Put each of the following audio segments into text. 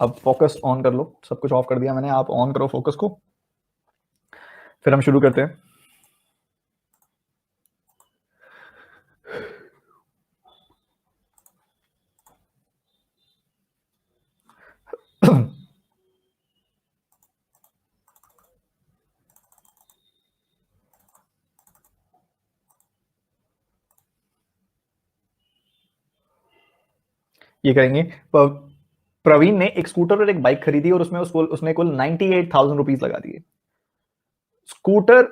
अब focus on कर लो, सब कुछ ऑफ कर दिया मैंने, आप ऑन करो फोकस को, फिर हम शुरू करते हैं। ये करेंगे। प्रवीण ने एक स्कूटर और एक बाइक खरीदी और उसमें उसने कुल 98,000 रुपीज लगा दिए। स्कूटर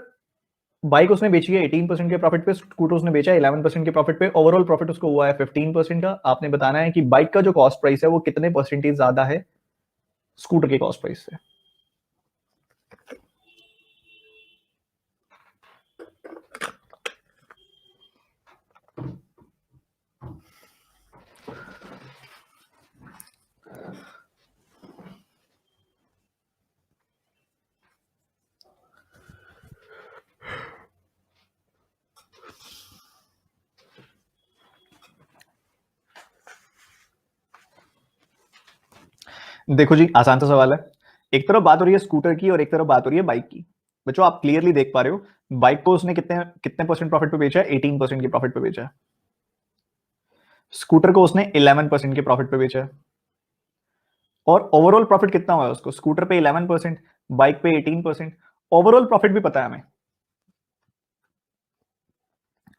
बाइक उसने बेची है 18% के प्रॉफिट पे, स्कूटर उसने बेचा है 11% के प्रॉफिट पे, ओवरऑल प्रॉफिट उसको हुआ है 15% का। आपने बताना है कि बाइक का जो कॉस्ट प्राइस है वो कितने परसेंटेज ज्यादा है स्कूटर के कॉस्ट प्राइस से। देखो जी, आसान सा सवाल है। एक तरफ बात हो रही है स्कूटर की और एक तरफ बात हो रही है बाइक की। बच्चों आप क्लियरली देख पा रहे हो, बाइक को उसने कितने कितने परसेंट प्रॉफिट पे बेचा है? 18% के प्रॉफिट पे बेचा है। स्कूटर को उसने 11% के प्रॉफिट पे बेचा है। और ओवरऑल प्रॉफिट कितना हुआ है उसको? स्कूटर पे 11%, बाइक पे 18%। ओवरऑल प्रॉफिट भी पता है हमें,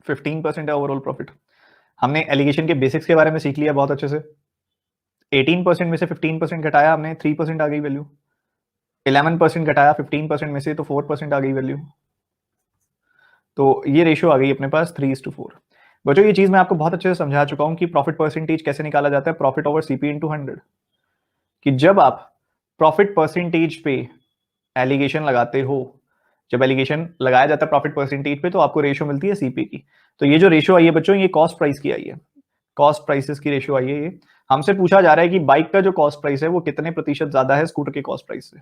15% है ओवरऑल प्रॉफिट। हमने एलिगेशन के बेसिक्स के बारे में सीख लिया बहुत अच्छे से। 18% में से 15% घटाया हमने, 3% आ गई वैल्यू। 11% घटाया 15% में से, तो 4% आ गई वैल्यू। तो ये रेशियो आ गई अपने पास 3:4। बच्चों ये चीज मैं आपको बहुत अच्छे से समझा चुका हूं कि प्रॉफिट परसेंटेज कैसे निकाला जाता है, प्रॉफिट ओवर सीपी इंटू 100। कि जब आप प्रॉफिट परसेंटेज पे एलिगेशन लगाते हो, जब एलिगेशन लगाया जाता है प्रॉफिट परसेंटेज पे, तो आपको रेशियो मिलती है सीपी की। तो ये जो रेशियो आई है बच्चों, ये कॉस्ट प्राइस की आई है, कॉस्ट प्राइसेस की रेशियो आई है ये। हमसे पूछा जा रहा है कि बाइक का जो कॉस्ट प्राइस है वो कितने प्रतिशत ज्यादा है स्कूटर के कॉस्ट प्राइस से।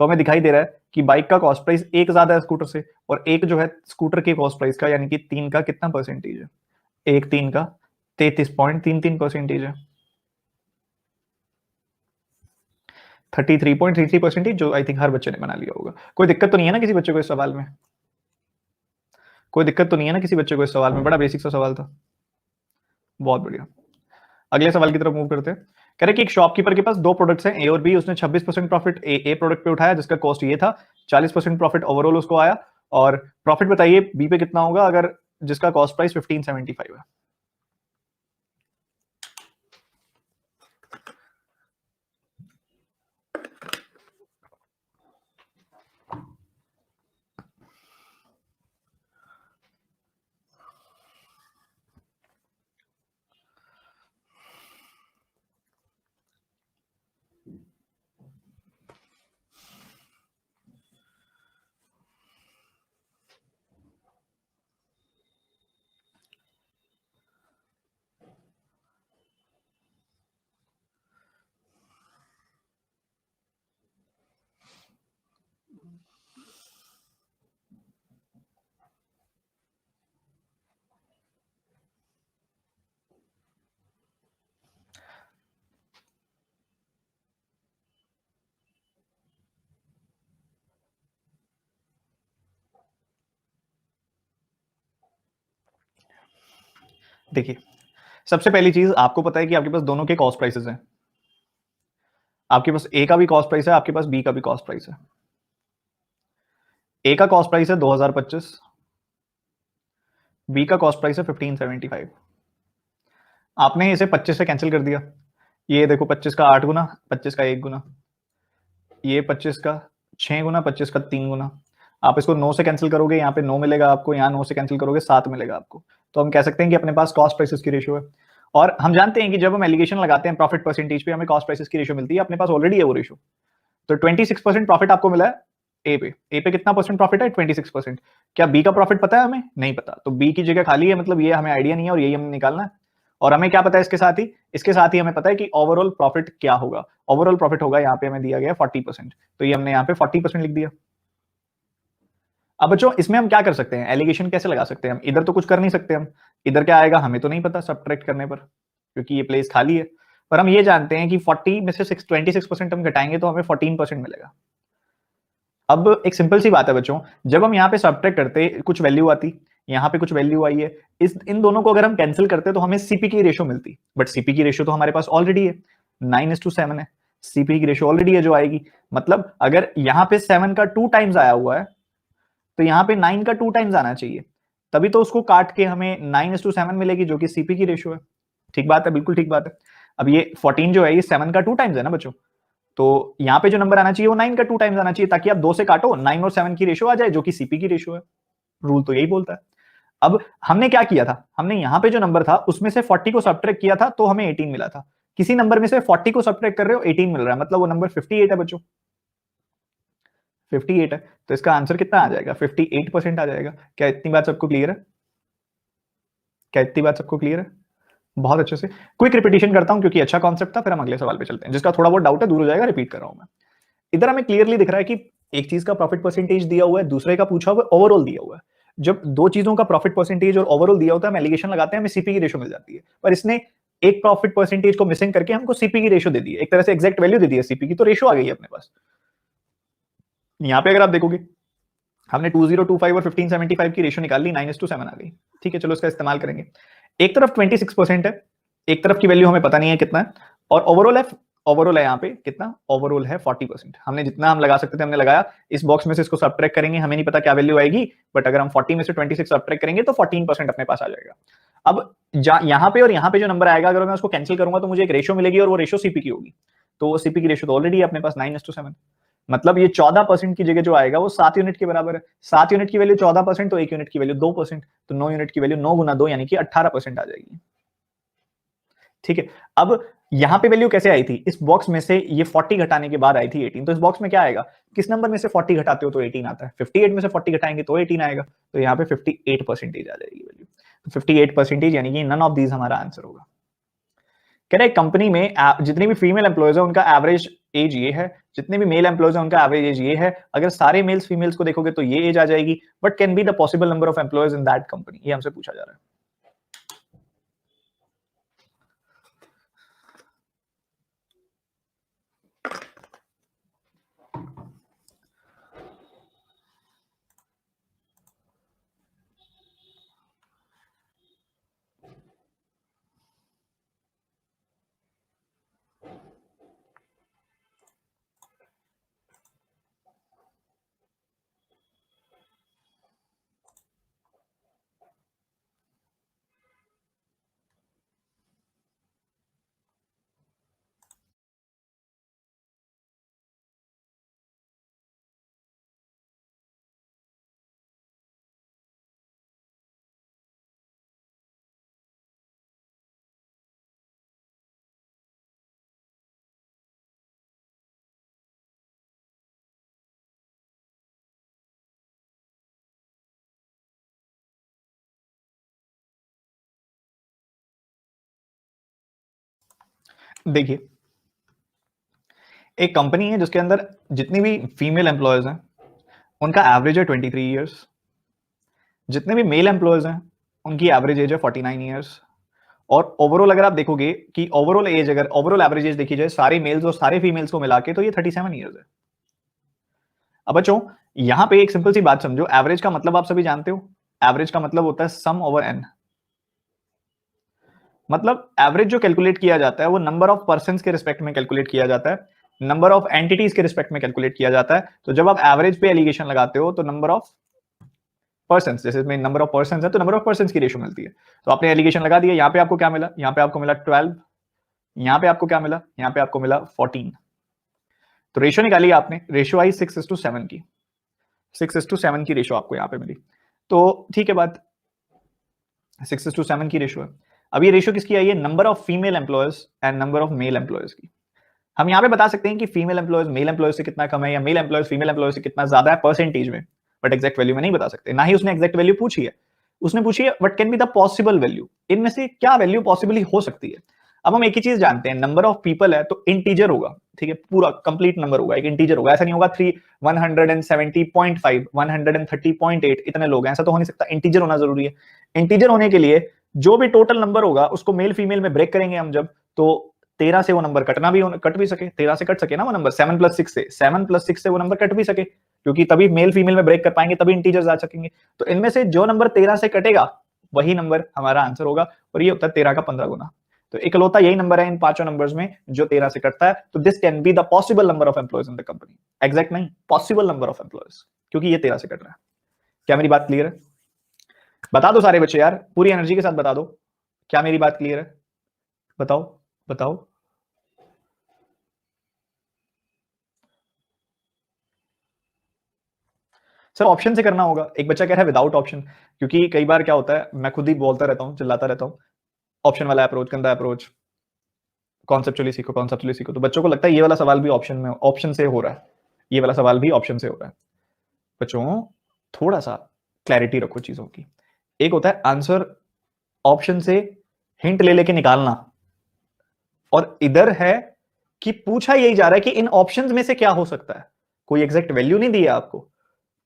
तो हमें दिखाई दे रहा है कि बाइक का कॉस्ट प्राइस एक ज्यादा है स्कूटर से, और एक जो है स्कूटर के कॉस्ट प्राइस का, यानी कि 3 का कितना परसेंटेज है? एक 3 का 33.33% है। 33.33%, जो आई थिंक हर बच्चे ने बना लिया होगा। कोई दिक्कत तो नहीं है ना किसी बच्चे को इस सवाल में? कोई दिक्कत तो नहीं है ना किसी बच्चे को इस सवाल में? बड़ा बेसिक सा सवाल था। बहुत बढ़िया। अगले सवाल की तरफ मूव करते हैं। कह रहे कि एक शॉपकीपर के पास दो प्रोडक्ट्स हैं, ए और बी। उसने 26% प्रॉफिट ए प्रोडक्ट पे उठाया जिसका कॉस्ट ये था, 40% प्रॉफिट ओवरऑल उसको आया। और प्रॉफिट बताइए बी पे कितना होगा अगर जिसका कॉस्ट प्राइस 1575 है। देखिए, सबसे पहली चीज आपको पता है कि आपके पास दोनों के कॉस्ट प्राइसेस हैं। आपके पास ए का भी कॉस्ट प्राइस है, आपके पास बी का भी कॉस्ट प्राइस है। ए का कॉस्ट प्राइस है 2025, बी का कॉस्ट प्राइस है 1575। आपने इसे 25 से कैंसिल कर दिया। ये देखो 25 का 8 गुना, 25 का 1 गुना, ये 25 का 6 गुना, 25 का 3 गुना। आप इसको 9 से कैंसिल करोगे, यहाँ पे 9 मिलेगा आपको, यहाँ 9 से कैंसिल करोगे 7 मिलेगा आपको। तो हम कह सकते हैं कि अपने पास कॉस्ट प्राइसेस की रेशियो है। और हम जानते हैं कि जब हम एलिगेशन लगाते हैं प्रॉफिट परसेंटेज पे, हमें कॉस्ट प्राइसेस की रेशियो मिलती है, अपने पास ऑलरेडी है वो रेशियो। तो 26% प्रॉफिट आपको मिला है ए पे। ए पे कितना परसेंट प्रॉफिट है? 26%। क्या बी का प्रॉफिट पता है हमें? नहीं पता। तो बी की जगह खाली है, मतलब ये हमें आइडिया नहीं है और यही हमें निकालना है। और हमें क्या पता है इसके साथ ही? इसके साथ ही हमें पता है कि ओवरऑल प्रॉफिट क्या होगा। ओवरऑल प्रॉफिट होगा, यहाँ पे हमें दिया गया 40%, तो ये हमने यहाँ पे 40% लिख दिया। अब बच्चों इसमें हम क्या कर सकते हैं, एलिगेशन कैसे लगा सकते हैं हम? इधर तो कुछ कर नहीं सकते हम, इधर क्या आएगा हमें तो नहीं पता सब्ट्रैक्ट करने पर, क्योंकि ये प्लेस खाली है। पर हम ये जानते हैं कि 40 में से 26% हम घटाएंगे तो हमें 14% मिलेगा। अब एक सिंपल सी बात है बच्चों, जब हम यहाँ पे सब्ट्रैक्ट करते कुछ वैल्यू आती, यहाँ पे कुछ वैल्यू आई है, इन दोनों को अगर हम कैंसिल करते तो हमें सीपी की रेशियो मिलती, बट सीपी की रेशियो तो हमारे पास ऑलरेडी है, 9:7 है, सीपी की रेशियो ऑलरेडी है जो आएगी। मतलब अगर यहाँ पे 7 का 2 टाइम्स आया हुआ है तो यहाँ पे 9 का 2 टाइम्स आना चाहिए, तभी तो उसको काट के हमें 9:7 मिलेगी जो कि सीपी की रेशियो है। ठीक बात है, बिल्कुल ठीक बात है। अब ये 14 जो है ये 7 का 2 टाइम्स है ना बच्चों, तो यहाँ पे जो नंबर आना चाहिए वो 9 का 2 टाइम्स आना चाहिए, ताकि आप 2 से काटो 9 और 7 की रेशियो आ जाए जो कि सीपी की रेशियो है। रूल तो यही बोलता है। अब हमने क्या किया था, हमने यहाँ पे जो नंबर था उसमें से 40 को सब्ट्रैक्ट किया था तो हमें 18 मिला था। किसी नंबर में से 40 को सब्ट्रैक्ट कर रहे हो 18 मिल रहा है, मतलब वो नंबर 58 है बच्चों, 58 है। तो इसका आंसर कितना आ जाएगा, 58% आ जाएगा। क्या इतनी बात सबको क्लियर है? क्या इतनी बात सबको क्लियर है? बहुत अच्छे से। क्विक रिपीटिशन करता हूं क्योंकि अच्छा कॉन्सेप्ट था, फिर हम अगले सवाल पे चलते हैं। जिसका थोड़ा बहुत डाउट है दूर हो जाएगा, रिपीट कर रहा हूं मैं। इधर हमें क्लियरली दिख रहा है कि एक चीज का प्रॉफिट परसेंटेज दिया हुआ है, दूसरे का पूछा हुआ है ओवरऑल दिया हुआ है। जब दो चीजों का प्रॉफिट परसेंटेज और ओवरऑल दिया होता है, हम एलिगेशन लगाते हैं, हमें सीपी की रेशियो मिल जाती है। पर इसने एक प्रॉफिट परसेंटेज को मिसिंग करके हमको सीपी की रेशियो दे दी है, एक तरह से एग्जैक्ट वैल्यू दे दी है सीपी की, तो रेशियो आ गई है अपने पास। यहाँ पे अगर आप देखोगे हमने 2025 और 1575 की रेशियो निकाल ली, 9:7 आ गई। ठीक है, चलो इसका इस्तेमाल करेंगे। एक तरफ 26% है, एक तरफ की वैल्यू हमें पता नहीं है कितना है, और ओवरऑल है यहाँ पे कितना, ओवरऑल है 40%। हमने जितना हम लगा सकते थे हमने लगाया। इस बॉक्स में से इसको सब्ट्रैक्ट करेंगे, हमें नहीं पता क्या वैल्यू आएगी, बट अगर हम 40 में से 26 सब्ट्रैक्ट करेंगे तो 14% अपने पास आ जाएगा। अब यहाँ पे और यहाँ पे जो नंबर आएगा अगर मैं उसको कैंसिल करूंगा तो मुझे एक रेशियो मिलेगी, और वो रेशियो सीपी की होगी। तो सीपी की रेशियो तो ऑलरेडी है अपने पास 9:7, मतलब ये 14% की जगह जो आएगा वो 7 यूनिट के बराबर है। 7 यूनिट की वैल्यू 14%, तो 1 यूनिट की वैल्यू 2%, तो 9 यूनिट की वैल्यू 9 गुना 2 यानी कि 18% आ जाएगी। ठीक है, अब यहां पे वैल्यू कैसे आई थी, इस बॉक्स में से ये 40 घटाने के बाद आई थी 18, तो इस बॉक्स में क्या आएगा, किस नंबर में से 40 घटाते हो तो 18 आता है, 58 में से 40 घटाएंगे तो 18 आएगा, तो यहाँ पे 58% आ जाएगी वैल्यू। तो 58% यानी कि नन ऑफ दीज हमारा आंसर होगा। कह रहे कंपनी में जितनी भी फीमेल एम्प्लॉयज है उनका एवरेज एज ये है, जितने भी मेल एम्प्लॉयज है उनका एवरेज एज ये है। अगर सारे मेल्स फीमेल्स को देखोगे तो ये एज आ जाएगी, but can be the possible number of employees in that company, ये हमसे पूछा जा रहा है। देखिए एक कंपनी है जिसके अंदर जितनी भी फीमेल एम्प्लॉयज हैं उनका एवरेज है 23 ईयर्स, जितने भी मेल एम्प्लॉयज हैं उनकी एवरेज एज है 49 ईयर्स, और ओवरऑल अगर आप देखोगे कि ओवरऑल एज, अगर ओवरऑल एवरेज एज देखी जाए सारे मेल्स और सारे फीमेल्स को मिला के, तो ये 37 ईयर्स है। अब बच्चों यहां पे एक सिंपल सी बात समझो, एवरेज का मतलब आप सभी जानते हो, एवरेज का मतलब होता है सम ओवर एन। मतलब एवरेज जो कैलकुलेट किया जाता है वो नंबर ऑफ पर्संस के रिस्पेक्ट में कैलकुलेट किया जाता है, नंबर ऑफ एंटिटीज के रिस्पेक्ट में कैलकुलेट किया जाता है। तो जब आप एवरेज पे एलिगेशन लगाते हो तो नंबर ऑफ पर्संस, जैसे इसमें नंबर ऑफ पर्संस है तो नंबर ऑफ पर्संस की रेशियो मिलती है। तो आपने एलिगेशन लगा दिया, यहाँ पे आपको क्या मिला, यहाँ पे आपको मिला 12, यहाँ पे आपको क्या मिला, यहाँ पे आपको मिला 14। तो रेशियो निकाली आपने, रेशियो आई 6:7 की, 6:7 की रेशियो आपको यहाँ पे मिली। तो ठीक है बात, 6:7 की रेशियो है। अब ये रेशियो किसकी आई है, number of female employees and number of male employees की। हम यहाँ पे बता सकते हैं कि फीमेल एम्प्लॉयज मेल एम्प्लॉयज से कितना कम है, या मेल एम्प्लॉयज फीमेल एम्प्लॉयज से कितना ज्यादा है परसेंटेज में, बट एग्जैक्ट वैल्यू में नहीं बता सकते। ना ही उसने एग्जैक्ट वैल्यू पूछी है, उसने पूछी है what can be the possible value, इनमें से क्या वैल्यू पॉसिबली हो सकती है। अब हम एक ही चीज जानते हैं, नंबर ऑफ पीपल है तो इंटीजर होगा, ठीक है, पूरा कंप्लीट नंबर होगा, एक इंटीजर होगा, ऐसा नहीं होगा 170.5 130.8 इतने लोग हैं, ऐसा तो हो नहीं सकता, इंटीजर होना जरूरी है। इंटीजर होने के लिए जो भी टोटल नंबर होगा उसको मेल फीमेल में ब्रेक करेंगे हम जब, तो 13 से वो नंबर कट भी सके, 13 से कट सके ना वो नंबर, 7 + 6 से, 7 + 6 से वो नंबर कट भी सके, क्योंकि तभी मेल फीमेल में ब्रेक कर पाएंगे, तभी इंटीजर्स आ सकेंगे। तो इनमें से जो नंबर 13 से कटेगा वही नंबर हमारा आंसर होगा, और ये होता है 13 का 15 गुना। तो इकलौता यही नंबर है इन पांचों नंबर्स में जो 13 से कटता है। तो this can be the possible number of employees in the company, exact नहीं, पॉसिबल नंबर ऑफ एम्प्लॉयज, क्योंकि ये 13 से कट रहा है। क्या मेरी बात क्लियर है? बता दो सारे बच्चे यार, पूरी एनर्जी के साथ बता दो, क्या मेरी बात क्लियर है? बताओ बताओ। सर ऑप्शन से करना होगा, एक बच्चा कह रहा है विदाउट ऑप्शन, क्योंकि कई बार क्या होता है, मैं खुद ही बोलता रहता हूँ, चिल्लाता रहता हूँ, ऑप्शन वाला अप्रोच, गंदा अप्रोच, कॉन्सेप्चुअली सीखो, कॉन्सेप्चुअली सीखो। तो बच्चों को लगता है ये वाला सवाल भी ऑप्शन से हो रहा है, ये वाला सवाल भी ऑप्शन से हो रहा है। बच्चों थोड़ा सा क्लैरिटी रखो चीजों की। एक होता है आंसर ऑप्शन से हिंट ले लेके निकालना, और इधर है कि पूछा यही जा रहा है कि इन ऑप्शंस में से क्या हो सकता है, कोई एग्जैक्ट वैल्यू नहीं दी है आपको,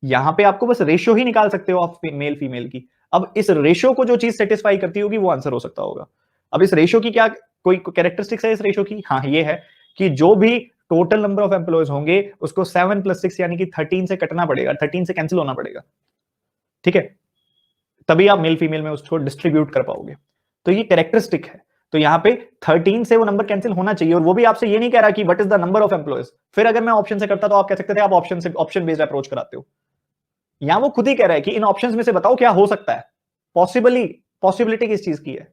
यहां पे आपको बस रेशियो ही निकाल सकते हो आप मेल फीमेल की। अब इस रेशियो को जो चीज सेटिस्फाई करती होगी वो आंसर हो सकता होगा। अब इस रेशियो की क्या कोई कैरेक्टरिस्टिक्स है इस रेशियो की? हाँ, ये है कि जो भी टोटल नंबर ऑफ एम्प्लॉयज होंगे उसको 7 + 6 यानी कि 13 से कटना पड़ेगा, 13 से कैंसिल होना पड़ेगा, ठीक है, तभी आप मेल फीमेल में उसको डिस्ट्रीब्यूट कर पाओगे। तो ये कैरेक्टरिस्टिक है। तो यहाँ पे 13 से वो नंबर कैंसिल होना चाहिए, और वो भी आपसे ये नहीं कह रहा कि what is the number of employees. फिर अगर मैं ऑप्शन से करता तो आप कह सकते थे आप ऑप्शन बेस्ड अप्रोच कराते हो। यहां वो खुद ही कह रहा है कि इन ऑप्शंस में से बताओ क्या हो सकता है, पॉसिबिलिटी किस चीज की है।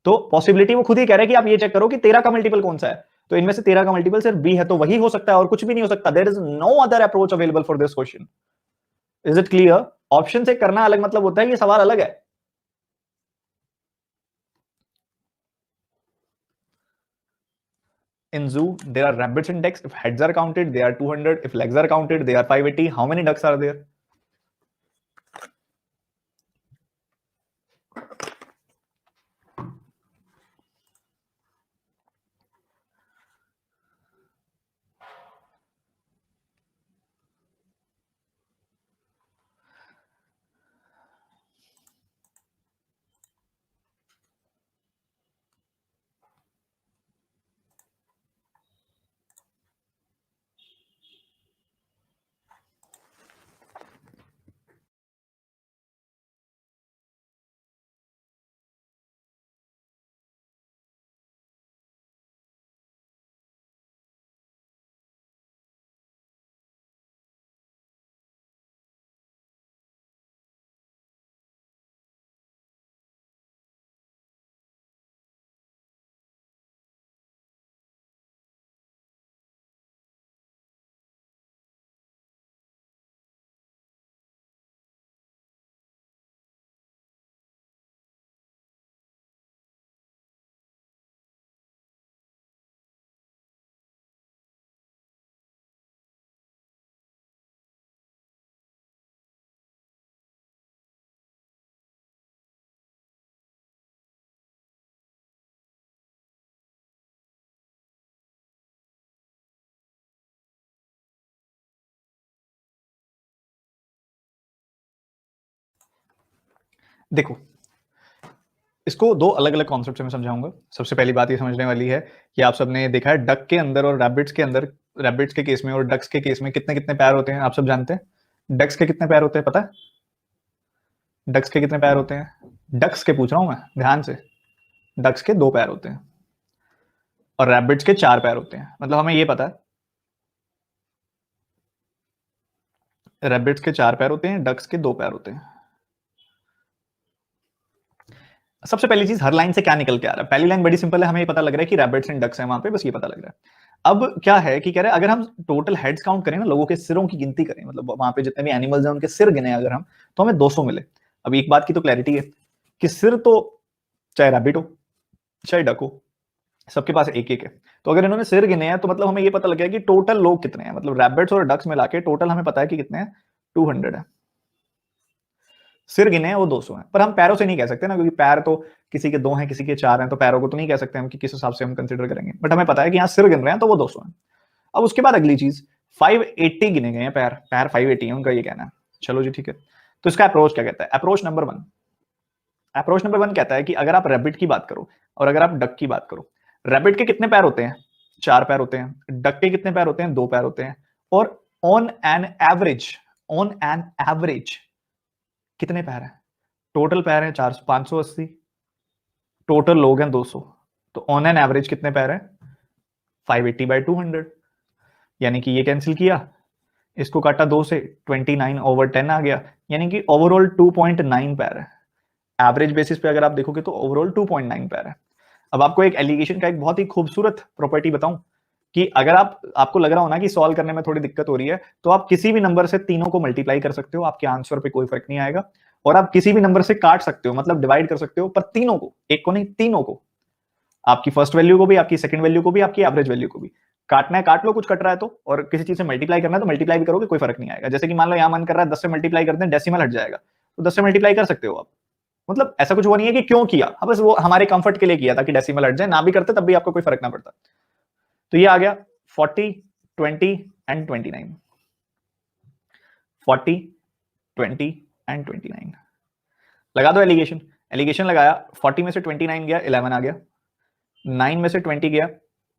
तो पॉसिबिलिटी वो खुद ही कह रहा है कि आप ये चेक करो कि 13 का मल्टीपल कौन सा है, तो इनमें से 13 का मल्टीपल सिर्फ बी है, तो वही हो सकता है और कुछ भी नहीं हो सकता। There is no other approach available for this question. Is it clear? Option से करना अलग मतलब होता है, ये सवाल अलग है। In zoo, there are rabbits in decks. If heads are counted, they are 200. If legs are counted, they are 580. How many ducks are there? देखो, इसको दो अलग अलग कॉन्सेप्ट से मैं समझाऊंगा। सबसे पहली बात ये समझने वाली है कि आप सबने देखा है डक के अंदर और रैबिट्स के अंदर, रैबिट्स के केस में और डक्स के केस में कितने कितने पैर होते हैं, आप सब जानते हैं। डक्स के कितने पैर होते हैं पता है? डक्स के कितने पैर होते हैं? डक्स के पूछ रहा हूं मैं, ध्यान से। डक्स के 2 पैर होते हैं और रैबिट्स के 4 पैर होते हैं। मतलब हमें ये पता है रैबिट्स के 4 पैर होते हैं, डक्स के 2 पैर होते हैं। सबसे पहली चीज, हर लाइन से क्या निकल के आ रहा है? पहली लाइन बड़ी सिंपल है, हमें ये पता लग रहा है कि रैबिट्स एंड डक्स हैं वहां पे, बस ये पता लग रहा है। अब क्या है कि कह रहे हैं अगर हम टोटल हेड्स काउंट करें ना, लोगों के सिरों की गिनती करें, मतलब वहां पे जितने भी एनिमल्स हैं उनके सिर गिने अगर हम, तो हमें 200 मिले। अब एक बात की तो क्लैरिटी है कि सिर तो चाहे रैबिट हो चाहे डक हो, सबके पास एक एक है। तो अगर इन्होंने सिर गिने हैं तो मतलब हमें ये पता लग गया कि टोटल लोग कितने हैं, मतलब रैबिट्स और डक्स मिला के टोटल हमें पता है कि कितने हैं, 200 है। सिर गिने हैं वो 200 हैं, पर हम पैरों से नहीं कह सकते ना, क्योंकि पैर तो किसी के 2 हैं किसी के 4 हैं, तो पैरों को तो नहीं कह सकते हम कि किस हिसाब से हम कंसिडर करेंगे, बट हमें पता है कि यहाँ सिर गिन रहे हैं तो वो 200 हैं। अब उसके बाद अगली चीज, 580 गिने गए हैं पैर, पैर 580 है उनका, ये कहना है। चलो जी ठीक है, तो इसका अप्रोच क्या कहता है? अप्रोच नंबर 1 कहता है कि अगर आप रैबिट की बात करो और अगर आप डक की बात करो, रैबिट के कितने पैर होते हैं? 4 पैर होते हैं। डक के कितने पैर होते हैं? 2 पैर होते हैं। और ऑन एन एवरेज कितने पैर हैं? टोटल पैर है 400 580, टोटल लोग हैं 200, तो ऑन एन एवरेज कितने पैर हैं? 580/200। यानी कि ये कैंसिल किया, इसको काटा 2 से, 29/10 आ गया, यानी कि ओवरऑल 2.9 पैर है। एवरेज बेसिस पे अगर आप देखोगे तो ओवरऑल 2.9 पैर है। अब आपको एक एलिगेशन का एक बहुत ही खूबसूरत प्रॉपर्टी बताऊं कि अगर आपको लग रहा हो ना कि सॉल्व करने में थोड़ी दिक्कत हो रही है, तो आप किसी भी नंबर से तीनों को मल्टीप्लाई कर सकते हो, आपके आंसर पे कोई फर्क नहीं आएगा। और आप किसी भी नंबर से काट सकते हो, मतलब डिवाइड कर सकते हो, पर तीनों को, एक को नहीं, तीनों को, आपकी फर्स्ट वैल्यू को भी, आपकी सेकंड वैल्यू को भी, आपकी एवरेज वैल्यू को भी। काटना है काट लो, कुछ कट रहा है तो, और किसी चीज से मल्टीप्लाई करना है तो मल्टीप्लाई भी करोगे, कोई फर्क नहीं आएगा। जैसे कि मान लो यहां मन कर रहा है 10 से मल्टीप्लाई करते हैं, डेसिमल हट जाएगा, तो 10 से मल्टीप्लाई कर सकते हो आप। मतलब ऐसा कुछ वो नहीं है कि क्यों किया, हाँ बस वो हमारे कंफर्ट के लिए किया था कि डेसिमल हट जाए, ना भी करते तब भी आपको कोई फर्क ना पड़ता। तो ये आ गया 40, 20 एंड 29। 40, 20 एंड 29 लगा दो एलिगेशन। एलिगेशन लगाया, 40 में से 29 गया, 11 आ गया। 9 में से 20 गया,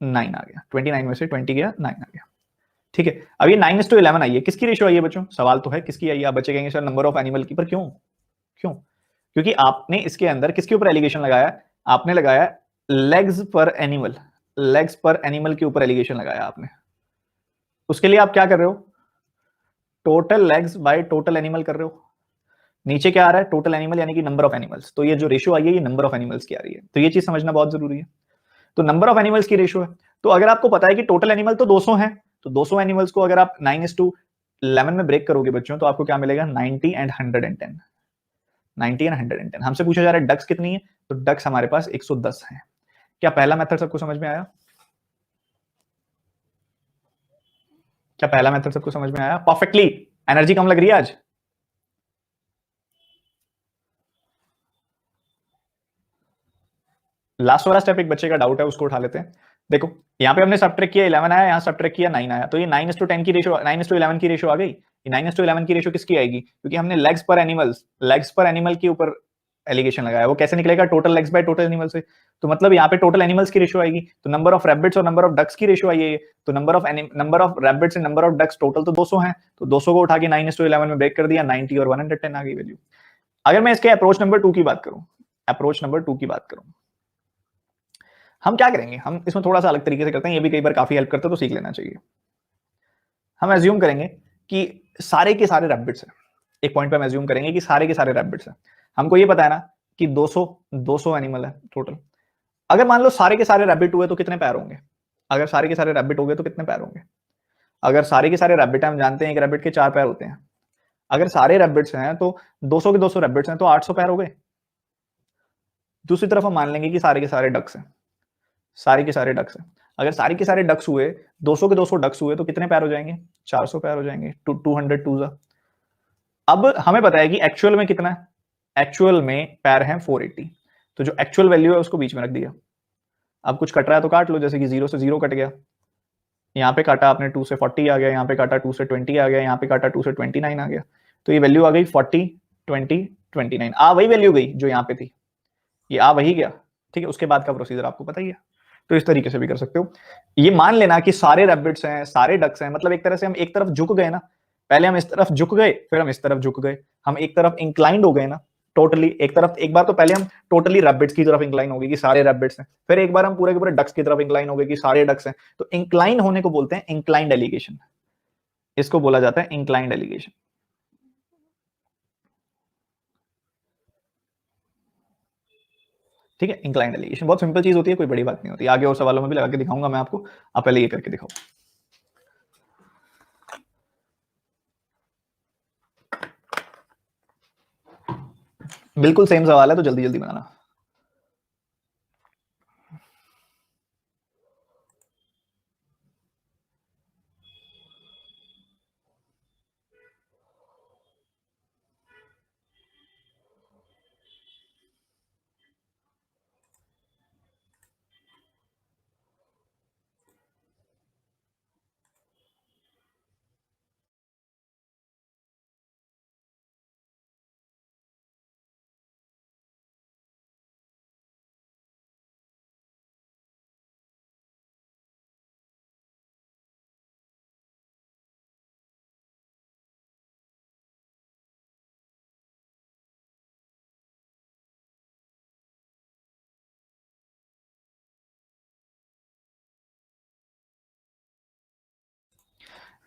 9 आ गया। 29 में से 20 गया, 9 आ गया। ठीक है, अब ये 9:11 आई है, किसकी रेशियो आई है बच्चों? सवाल तो है किसकी आई है। आप बच्चे कहेंगे सर नंबर ऑफ एनिमल की, पर क्यों? क्यों? क्योंकि आपने इसके अंदर किसके ऊपर एलिगेशन लगाया? आपने लगाया लेग्स पर एनिमल, लेग्स पर एनिमल के ऊपर एलिगेशन लगाया आपने। उसके लिए आप क्या कर रहे हो? Total legs by total animal कर रहे हो। नीचे क्या आ रहा है? टोटल एनिमल, यानी कि नंबर ऑफ एनिमल्स। तो ये जो रेशियो आई है, ये नंबर ऑफ एनिमल्स की आ रही है। तो ये चीज समझना बहुत जरूरी है। तो नंबर ऑफ एनिमल्स की रेशियो है। तो अगर आपको पता है कि टोटल एनिमल तो 200 है, तो 200 एनिमल्स को अगर आप 9:11 में ब्रेक करोगे बच्चों, तो आपको क्या मिलेगा? 90 एंड 110। 90 एंड 110। हमसे पूछा जा रहा है डक्स कितनी है, तो डक्स हमारे पास 110 है। क्या पहला मेथड सबको समझ में आया? क्या पहला मेथड सबको समझ में आया परफेक्टली? एनर्जी कम लग रही है आज? लास्ट वाला स्टेप एक बच्चे का डाउट है, उसको उठा लेते हैं। देखो यहाँ पे हमने सबट्रैक्ट किया, 11 आया, यहाँ सबट्रैक्ट किया 9 आया, तो ये 9:10 की रेशियो, 9:11 की रेशियो आ गई। ये 9:11 की रेशियो किसकी आएगी? क्योंकि हमने लेग्स पर एनिमल के ऊपर एलिगेशन लगाया। वो कैसे निकलेगा? Total legs by total animal से। तो मतलब यहाँ पे टोटल एनिमल्स की रेशियो आएगी, तो नंबर ऑफ रैबिट्स और नंबर ऑफ डक्स की रेशियो आई है। तो number of rabbits and number of ducks total तो 200 है, तो 200 को उठा के 9:11 में ब्रेक कर दिया, 90 और 110 आ गई वैल्यू। अगर मैं इसके अप्रोच नंबर 2 की बात करूं, अप्रोच नंबर 2 की बात करूं, हम क्या करेंगे? हम इसमें थोड़ा सा अलग तरीके से करते हैं, ये भी कई बार काफी हेल्प करता है, तो सीख लेना चाहिए। हम एज्यूम करेंगे कि सारे के सारे रैबिट्स हैं। एक पॉइंट पे हम एज्यूम करेंगे कि सारे के सारे रैबिट्स हैं। हमको ये पता है ना कि 200 एनिमल है टोटल। अगर मान लो सारे के सारे रैबिट हुए तो कितने पैर होंगे? अगर सारे के सारे रैबिट हो गए तो कितने पैर होंगे? अगर सारे के सारे रैबिट, हम जानते हैं एक रैबिट के 4 पैर होते हैं। अगर सारे रैबिट्स हैं तो 200 के 200 रैबिट्स हैं तो 800 पैर हो गए। दूसरी तरफ हम मान लेंगे कि सारे के सारे डक्स हैं, सारे के सारे डक्स हैं। अगर सारे के सारे डक्स हुए, 200 के 200 डक्स हुए, तो कितने पैर हो जाएंगे? 400 पैर हो जाएंगे। 200 टू जा। अब हमें पता है कि एक्चुअल में कितना है? एक्चुअल में पैर हैं 480। तो जो एक्चुअल वैल्यू है उसको बीच में रख दिया। अब कुछ कट रहा है तो काट लो, जैसे कि 0 से 0 कट गया, यहाँ पे काटा आपने 2 से 40 आ गया, यहाँ पे काटा 2 से 20 आ गया, यहाँ पे काटा 2 से 29 आ गया। तो ये वैल्यू आ गई 40, 20, 29। आ वही वैल्यू गई जो यहाँ पे थी, ये आ वही गया। ठीक है, उसके बाद का प्रोसीजर आपको पता ही है। तो इस तरीके से भी कर सकते हो। ये मान लेना कि सारे रैबिट्स हैं, सारे डक्स हैं, मतलब एक तरह से हम एक तरफ झुक गए ना। पहले हम इस तरफ झुक गए, फिर हम इस तरफ झुक गए, हम एक तरफ इंक्लाइंड हो गए ना। टोटली एक तरफ, एक बार तो पहले हम टोटली रैबिट्स की तरफ इंक्लाइन हो गए कि सारे रैबिट्स हैं, फिर एक बार हम पूरे के पूरे डक्स की तरफ इंक्लाइन हो गए कि सारे डक्स हैं। तो इंक्लाइन होने को बोलते हैं इंक्लाइंड एलिगेशन, इसको बोला जाता है इंक्लाइंड एलिगेशन। ठीक है, इंक्लाइंड एलिगेशन बहुत सिंपल चीज होती है, कोई बड़ी बात नहीं होती। आगे और सवालों में भी लगा के दिखाऊंगा मैं आपको, आप पहले ये करके दिखाओ। बिल्कुल सेम सवाल है, तो जल्दी जल्दी बनाना।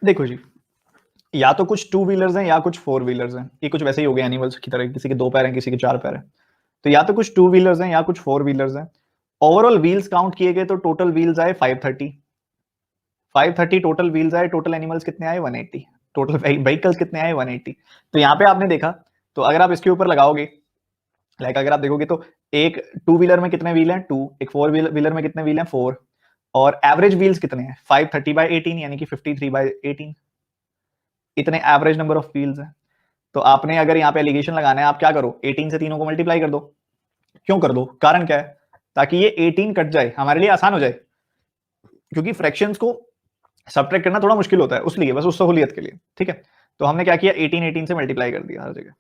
देखो जी, या तो कुछ टू व्हीलर्स हैं या कुछ फोर व्हीलर्स हैं, ये कुछ वैसे ही हो गए एनिमल्स की तरह, किसी के 2 पैर हैं किसी के 4 पैर हैं। तो या तो कुछ टू व्हीलर्स हैं या कुछ फोर व्हीलर्स हैं। ओवरऑल व्हील्स काउंट किए गए तो टोटल व्हील्स आए 530 टोटल व्हील्स आए। टोटल एनिमल्स कितने आए 180। टोटल व्हीकल्स कितने आए 180। तो यहाँ पे आपने देखा, तो अगर आप इसके ऊपर लगाओगे, लाइक अगर आप देखोगे तो एक टू व्हीलर में कितने व्हील हैं 2, एक फोर व्हीलर में कितने व्हील हैं 4, और एवरेज व्हील्स कितने हैं 530/18 यानी कि 53/18। इतने एवरेज नंबर ऑफ व्हील्स हैं। तो आपने अगर यहाँ पे एलिगेशन लगाना है, आप क्या करो 18 से तीनों को मल्टीप्लाई कर दो। क्यों कर दो, कारण क्या है, ताकि ये 18 कट जाए, हमारे लिए आसान हो जाए, क्योंकि फ्रैक्शंस को सब्ट्रैक्ट करना थोड़ा मुश्किल होता है, उसलिए बस उस सहूलियत के लिए। ठीक है, तो हमने क्या किया 18 से मल्टीप्लाई कर दिया हर जगह।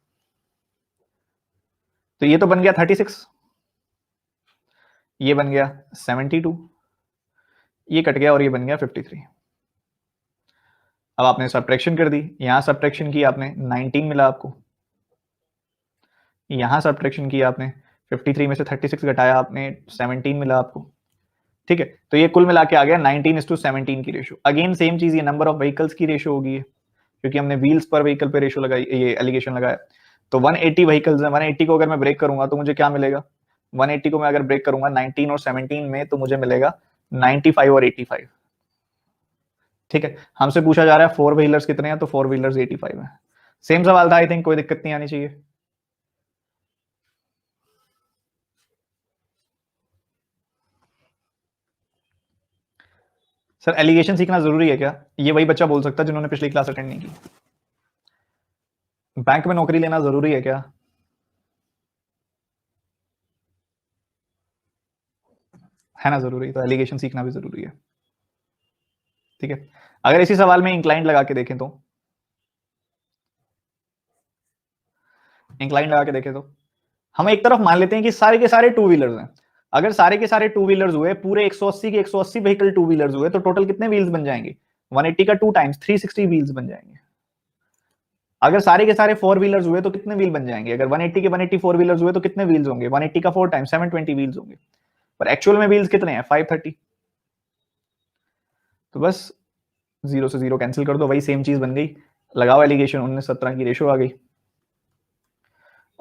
तो ये तो बन गया 36, ये बन गया 72, ये कट गया और ये बन गया 53। अब आपने सब्ट्रैक्शन कर दी, यहां सब्ट्रैक्शन की आपने 19 मिला आपको, यहां सब्ट्रैक्शन किया आपने 53 में से 36 घटाया आपने 17 मिला आपको। ठीक है, तो ये कुल मिला के आ गया 19:17 की रेशो। अगेन सेम चीज, ये नंबर ऑफ व्हीकल्स की रेशो होगी, क्योंकि हमने व्हील्स पर व्हीकल पे रेशो लगाई, ये एलिगेशन लगाया। तो 180 व्हीकल्स है, 180 को अगर मैं ब्रेक करूंगा तो मुझे क्या मिलेगा, 180 को मैं अगर ब्रेक करूंगा 19 और 17 में, तो मुझे मिलेगा 95 और 85। ठीक है, हमसे पूछा जा रहा है फोर व्हीलर्स कितने हैं, तो फोर व्हीलर्स 85 है। सेम सवाल था, आई थिंक कोई दिक्कत नहीं आनी चाहिए। सर एलिगेशन सीखना जरूरी है क्या, ये वही बच्चा बोल सकता है जिन्होंने पिछली क्लास अटेंड नहीं की। बैंक में नौकरी लेना जरूरी है क्या, है ना जरूरी, तो एलिगेशन सीखना भी जरूरी है। ठीक है, अगर इसी सवाल में इंक्लाइंड लगा के देखें तो, इंक्लाइंड लगा के देखें तो हम एक तरफ मान लेते हैं कि सारे के सारे टू व्हीलर्स हैं। अगर सारे के सारे टू व्हीलर्स हुए, पूरे 180 के 180 व्हीकल टू व्हीलर्स हुए, तो टोटल कितने व्हील्स बन जाएंगे, 180 का 2 टाइम्स 360 व्हील्स बन जाएंगे। अगर सारे के सारे फोर व्हीलर्स हुए तो कितने व्हील बन जाएंगे, अगर 180 के 180 फोर व्हीलर्स हुए तो कितने व्हील्स होंगे, 180 का 4 टाइम्स 720 व्हील्स होंगे। पर एक्चुअल में व्हील्स कितने हैं 530। तो बस 0 से 0 कैंसिल कर दो, वही सेम चीज बन गई। लगाओ एलिगेशन, 19-17 की रेशो आ गई।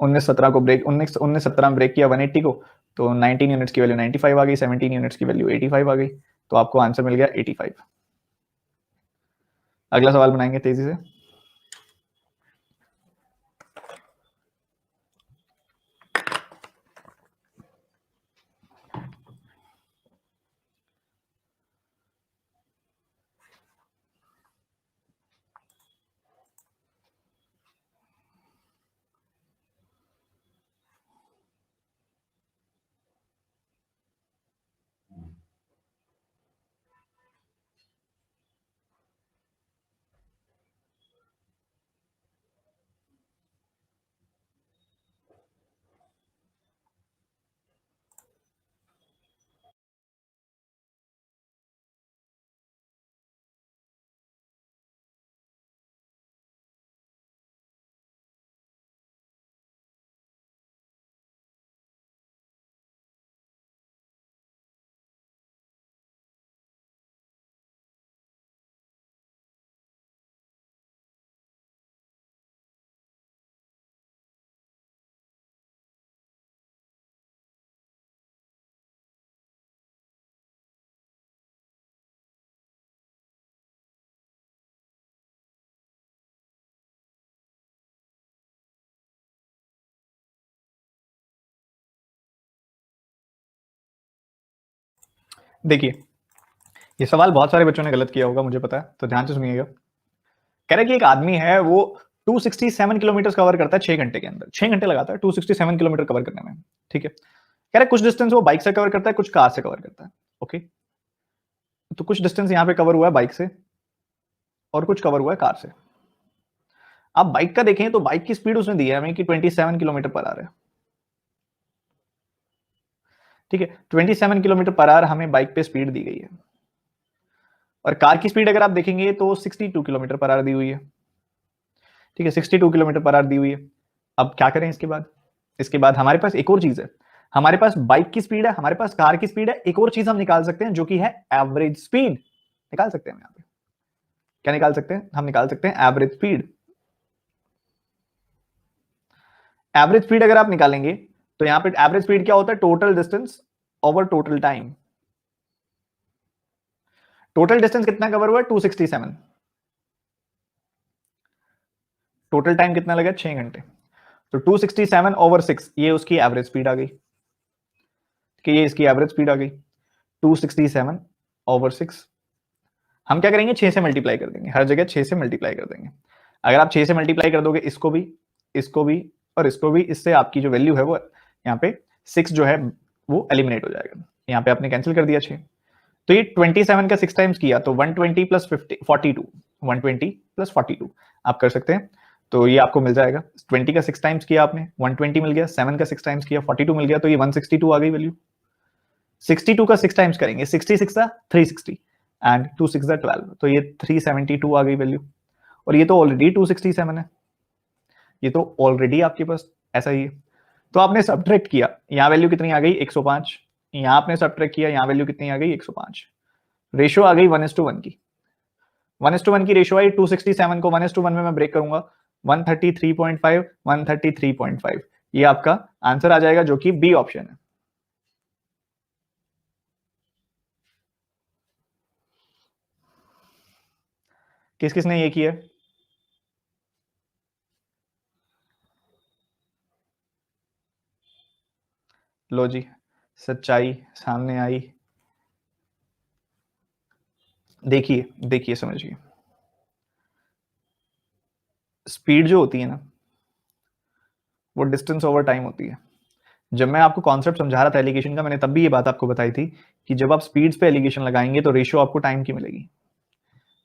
19-17 को ब्रेक 19-17 ब्रेक किया 180 को, तो 19 यूनिट्स की वैल्यू 95 आ गई, 17 यूनिट्स की वैल्यू 85 आ गई। तो आपको आंसर मिल गया 85। अगला सवाल बनाएंगे तेजी से। देखिए, ये सवाल बहुत सारे बच्चों ने गलत किया होगा, मुझे पता है, तो ध्यान से सुनिएगा। कह रहा है कि एक आदमी है, वो 267 किलोमीटर कवर करता है 6 घंटे के अंदर, 6 घंटे लगाता है 267 किलोमीटर कवर करने में। ठीक है, कह रहा है कुछ डिस्टेंस वो बाइक से कवर करता है, कुछ कार से कवर करता है। ओके, तो कुछ डिस्टेंस यहाँ पे कवर हुआ है बाइक से और कुछ कवर हुआ है कार से। आप बाइक का देखें तो बाइक की स्पीड उसने दी है हमें कि 27 किलोमीटर पर आवर है। ठीक है, 27 किलोमीटर पर आवर हमें बाइक पे स्पीड दी गई है, और कार की स्पीड अगर आप देखेंगे तो 62 किलोमीटर पर आवर दी हुई है। ठीक है, 62 किलोमीटर पर आवर दी हुई है। अब क्या करें इसके बाद, इसके बाद हमारे पास एक और चीज है, हमारे पास बाइक की स्पीड है, हमारे पास कार की स्पीड है, एक और चीज हम निकाल सकते हैं जो कि है एवरेज स्पीड, निकाल सकते हैं हम यहाँ पे। क्या निकाल सकते हैं? हम निकाल सकते हैं एवरेज स्पीड। एवरेज स्पीड अगर आप निकालेंगे तो यहां पे एवरेज स्पीड क्या होता है? Total distance over total time. Total distance कितना कवर हुआ? 267। टोटल टाइम कितना लगा? 6 घंटे। तो 267 ओवर 6, ये उसकी एवरेज स्पीड आ गई कि ये इसकी एवरेज स्पीड आ गई 267 ओवर 6। हम क्या करेंगे? 6 से मल्टीप्लाई कर देंगे, हर जगह 6 से मल्टीप्लाई कर देंगे। अगर आप 6 से मल्टीप्लाई कर दोगे इसको भी, इसको भी और इसको भी, इससे आपकी जो वैल्यू है वो यहाँ पे 6 जो है वो एलिमिनेट हो जाएगा। यहाँ पे आपने कैंसिल कर दिया 6। तो ये 27 का 6 टाइम्स किया तो 120 प्लस 42, 120 प्लस 42 आप कर सकते हैं। तो ये आपको मिल जाएगा। 20 का 6 टाइम्स किया आपने, 120 मिल गया। 7 का 6 टाइम्स किया, 42 मिल गया। तो ये 162 आ गई वैल्यू। 62 का 6 टाइम्स करेंगे, 66 था 360 एंड 2 6 12, तो ये 372 आ गई वैल्यू। और ये तो ऑलरेडी 267 है, ये तो ऑलरेडी आपके पास ऐसा ही है। तो आपने सब्ट्रैक्ट किया, यहाँ वैल्यू कितनी आ गई? 105। यहाँ आपने सब्ट्रैक्ट किया, यहाँ वैल्यू कितनी आ गई? 105। रेशियो आ गई 1:1 की। 1:1 की रेशियो आई। 267 को 1:1 में मैं ब्रेक करूंगा, 133.5, 133.5, ये आपका आंसर आ जाएगा, जो कि बी ऑप्शन है। किस किसने ये किया? लो जी, सच्चाई सामने आई। देखिए देखिए, समझिए, स्पीड जो होती है ना, वो डिस्टेंस ओवर टाइम होती है। जब मैं आपको कॉन्सेप्ट समझा रहा था एलिगेशन का, मैंने तब भी ये बात आपको बताई थी कि जब आप स्पीड्स पे एलिगेशन लगाएंगे तो रेशियो आपको टाइम की मिलेगी।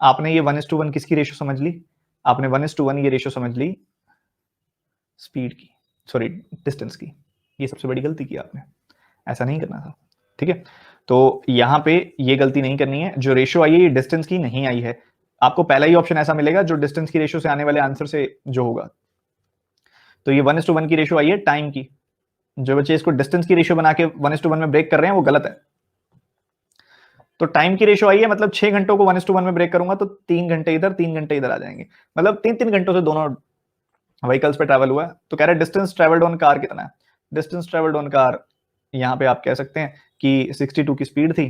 आपने ये 1:1 किसकी रेशियो समझ ली? आपने 1:1 ये रेशियो समझ ली स्पीड की, सॉरी डिस्टेंस की। ये सबसे बड़ी गलती की आपने, ऐसा नहीं करना था। ठीक है, तो यहाँ पे ये गलती नहीं करनी है। जो रेशियो आई है ये डिस्टेंस की नहीं आई है। आपको पहला ही ऑप्शन ऐसा मिलेगा जो डिस्टेंस की रेशियो से आने वाले आंसर से जो होगा। तो ये 1:1 की रेशियो आई है टाइम की। जो बच्चे इसको डिस्टेंस की रेशियो बना के 1:1 में ब्रेक कर रहे हैं वो गलत है। तो टाइम की रेशियो आई है, मतलब 6 घंटों को 1:1 में ब्रेक करूंगा तो 3 घंटे इधर 3 घंटे इधर आ जाएंगे, मतलब 3-3 घंटों से दोनों व्हीकल्स पे ट्रैवल हुआ है। तो कह रहे डिस्टेंस ट्रेवल्ड ऑन कार कितना है? डिस्टेंस ट्रेवल्ड ऑन कार यहाँ पे आप कह सकते हैं कि 62 की स्पीड थी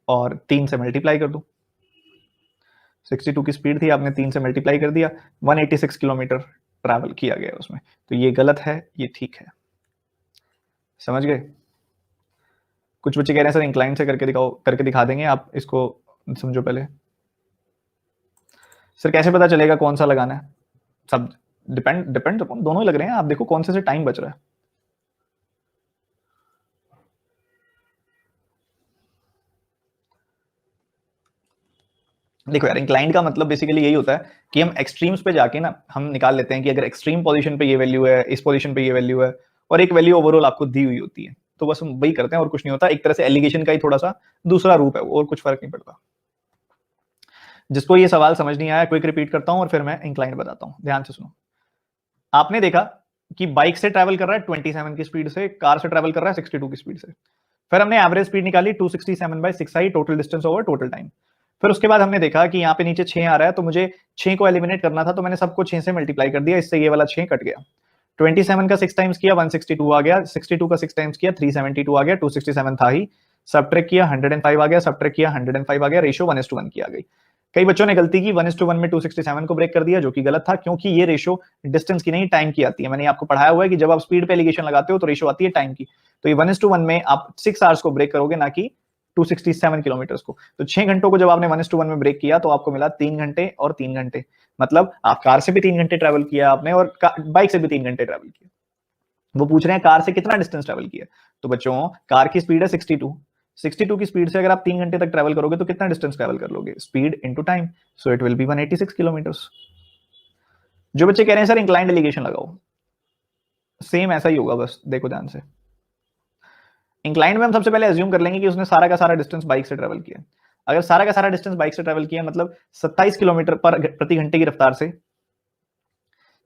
और 3 से मल्टीप्लाई कर दो। 62 की स्पीड थी, आपने 3 से मल्टीप्लाई कर दिया, 186 किलोमीटर ट्रैवल किया गया उसमें। तो ये गलत है, ये ठीक है। समझ गए? कुछ बच्चे कह रहे हैं सर इंक्लाइन से करके दिखाओ, करके दिखा देंगे, आप इसको समझो पहले। सर कैसे पता चलेगा कौन सा लगाना है? सब डिपेंड अपॉन, दोनों ही लग रहे हैं। आप देखो कौन से टाइम बच रहा है। देखो यार, इंक्लाइंड का मतलब बेसिकली यही होता है कि हम एक्सट्रीम्स पे जाके ना हम निकाल लेते हैं कि अगर एक्सट्रीम पोजीशन पे ये वैल्यू है, इस पोजीशन पे ये वैल्यू है, और एक वैल्यू ओवरऑल आपको दी हुई होती है। तो बस हम वही करते हैं और कुछ नहीं होता। एक तरह से एलिगेशन का ही थोड़ा सा दूसरा रूप है, और कुछ फर्क नहीं पड़ता। जिसको ये सवाल समझ नहीं आया, क्विक रिपीट करता हूं और फिर मैं इंक्लाइंड बताता हूं। ध्यान से सुनो। आपने देखा कि बाइक से ट्रैवल कर रहा है 27 की स्पीड से, कार से ट्रैवल कर रहा है 62 की स्पीड से। फिर हमने एवरेज स्पीड निकाली, 267/6 आई total distance over total time. फिर उसके बाद हमने देखा कि यहाँ पे नीचे 6 आ रहा है, तो मुझे 6 को एलिमिनेट करना था, तो मैंने सबको 6 से मल्टीप्लाई कर दिया, इससे ये वाला 6 कट गया। 27 का 6 टाइम्स किया, 162 आ गया। 62 का 6 टाइम्स किया, 372 आ गया। 267 था ही, सब्ट्रैक्ट किया 105 आ गया, सब्ट्रैक्ट किया 105 आ गया। रेशियो 1:1 की आ गई। कई बच्चों ने गलती की, 1:1 में 267 को ब्रेक कर दिया, जो कि गलत था, क्योंकि ये रेशियो डिस्टेंस की नहीं टाइम की आती है। मैंने आपको पढ़ाया हुआ है कि जब आप स्पीड पे एलिगेशन लगाते हो तो रेशियो आती है टाइम की। तो ये 1:1 में आप 6 आवर्स को ब्रेक करोगे, ना कि 267 किलोमीटर को। तो 6 घंटों को जब आपने 1:1 में ब्रेक किया तो आपको मिला 3 घंटे और 3 घंटे। मतलब आप कार से भी 3 घंटे ट्रेवल किया आपने और बाइक से भी 3 घंटे ट्रेवल किया। वो पूछ रहे हैं कार से कितना डिस्टेंस ट्रेवल किया। तो बच्चों कार की स्पीड है 62 की स्पीड से अगर आप 3 घंटे तक ट्रेवल करोगे तो कितना डिस्टेंस ट्रेवल कर लोगे? Speed into time, so it will be 186 kilometres. जो बच्चे कह रहे हैं सर इंक्लाइंड एलिगेशन लगाओ, सेम ऐसा ही होगा, बस देखो ध्यान से। इंक्लाइंड में हम सबसे पहले अज्यूम कर लेंगे कि उसने सारा का सारा डिस्टेंस बाइक से ट्रेवल किया। अगर सारा का सारा डिस्टेंस बाइक से ट्रेवल किया, मतलब 27 किलोमीटर प्रति घंटे की रफ्तार से,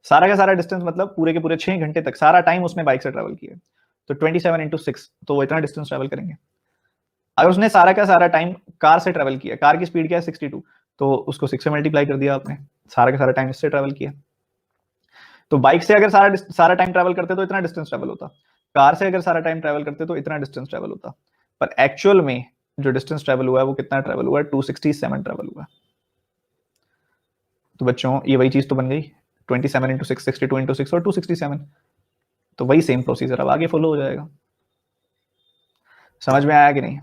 सारा का सारा डिस्टेंस मतलब पूरे के पूरे 6 घंटे तक सारा टाइम उसने बाइक से ट्रेवल किया, तो 27 इंटू 6, तो वो इतना डिस्टेंस ट्रेवल करेंगे। अगर उसने सारा का सारा टाइम कार से ट्रेवल किया, कार की स्पीड क्या है 62, तो उसको 6 से मल्टीप्लाई कर दिया आपने, सारा का सारा टाइम इससे ट्रैवल किया। तो बाइक से अगर सारा टाइम ट्रैवल करते तो इतना डिस्टेंस ट्रैवल होता, कार से अगर सारा टाइम ट्रैवल करते तो इतना डिस्टेंस ट्रैवल होता, पर एक्चुअल में जो डिस्टेंस ट्रैवल हुआ है वो कितना ट्रैवल हुआ है, 267 ट्रैवल हुआ है। तो बच्चों ये वही चीज तो बन गई, 27 इंटू 6, 62 इंटू 6 और 267। तो वही सेम प्रोसीजर अब आगे फॉलो हो जाएगा। समझ में आया कि नहीं?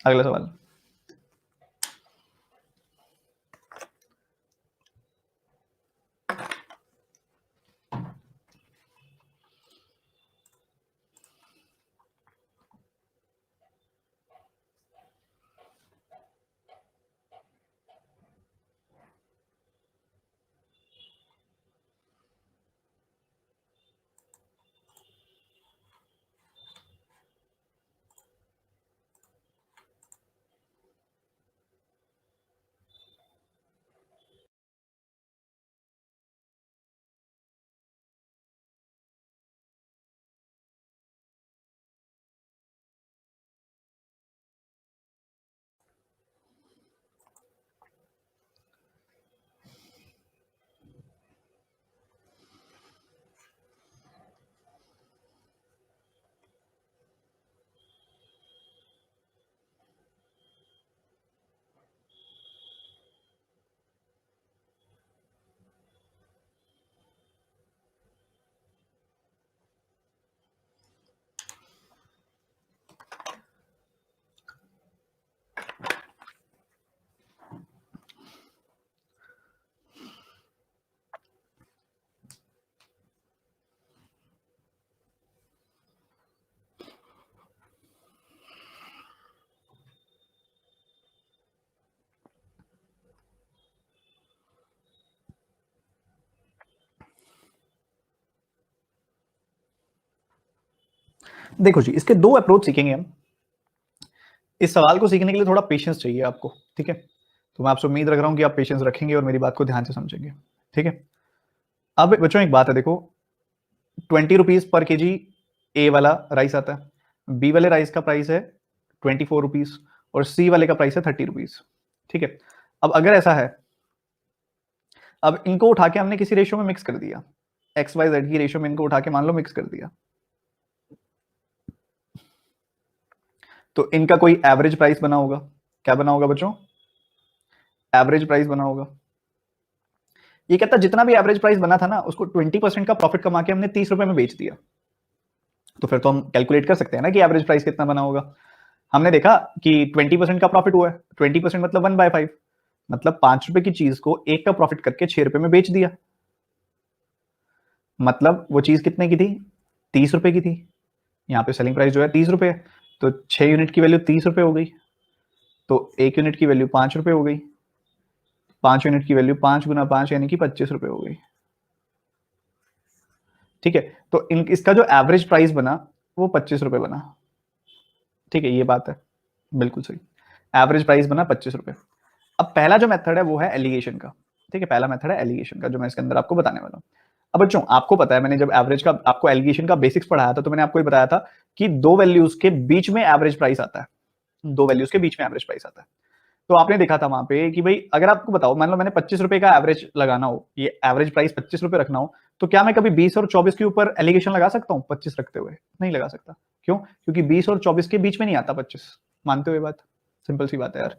अगला सवाल। देखो जी, इसके दो अप्रोच सीखेंगे हम। इस सवाल को सीखने के लिए थोड़ा पेशेंस चाहिए आपको, ठीक है? तो मैं आपसे उम्मीद रख रहा हूं कि आप पेशेंस रखेंगे और मेरी बात को ध्यान से समझेंगे, ठीक है? अब बच्चों एक बात है, देखो 20 रुपीज पर केजी ए वाला राइस आता है, बी वाले राइस का प्राइस है 24 रुपीज और सी वाले का प्राइस है 30 रुपीज, ठीक है? अब अगर ऐसा है, अब इनको उठा के हमने किसी रेशियो में मिक्स कर दिया, एक्स वाई जेड की रेशियो में इनको उठा के मान लो मिक्स कर दिया, तो इनका कोई एवरेज प्राइस बना होगा। क्या बना होगा बच्चों? एवरेज प्राइस बना होगा। ये कहता जितना भी एवरेज प्राइस बना था ना, उसको 20% का प्रॉफिट कमा के हमने 30 रुपए में बेच दिया। तो फिर तो हम कैलकुलेट कर सकते हैं ना कि एवरेज प्राइस कितना बना होगा। हमने देखा कि 20% का प्रॉफिट हुआ है, 20% मतलब 1/5, मतलब 5 रुपए की चीज को 1 का प्रॉफिट करके 6 रुपए में बेच दिया। मतलब वो चीज कितने की थी? 30 रुपए की थी। यहाँ पे सेलिंग प्राइस जो है 30 रुपए है, तो 6 यूनिट की वैल्यू 30 रुपए हो गई, तो 1 यूनिट की वैल्यू 5 रुपए हो गई, 5 यूनिट की वैल्यू 5 गुना 5 यानी कि 25 रुपए हो गई, ठीक है? तो इसका जो एवरेज प्राइस बना वो 25 रुपए बना, ठीक है? ये बात है, बिल्कुल सही। एवरेज प्राइस बना 25 रुपए। अब पहला जो मेथड है वो है एलिगेशन का, ठीक है? पहला मेथड है एलिगेशन का, जो मैं इसके अंदर आपको बताने वाला हूँ। अब बच्चों आपको पता है, मैंने जब एवरेज का आपको एलिगेशन का बेसिक्स पढ़ाया था, तो मैंने आपको ये बताया था कि दो वैल्यूज के बीच में एवरेज प्राइस आता है, दो वैल्यूज के बीच में एवरेज प्राइस आता है। तो आपने देखा था वहां पे कि भाई अगर आपको बताओ, मान लो मैंने 25 रुपए का एवरेज लगाना हो, ये एवरेज प्राइस 25 रुपए रखना हो, तो क्या मैं कभी 20 और 24 के ऊपर एलिगेशन लगा सकता हूँ 25 रखते हुए? नहीं लगा सकता। क्यों? क्योंकि 20 और 24 के बीच में नहीं आता 25। मानते हो ये बात? सिंपल सी बात है यार।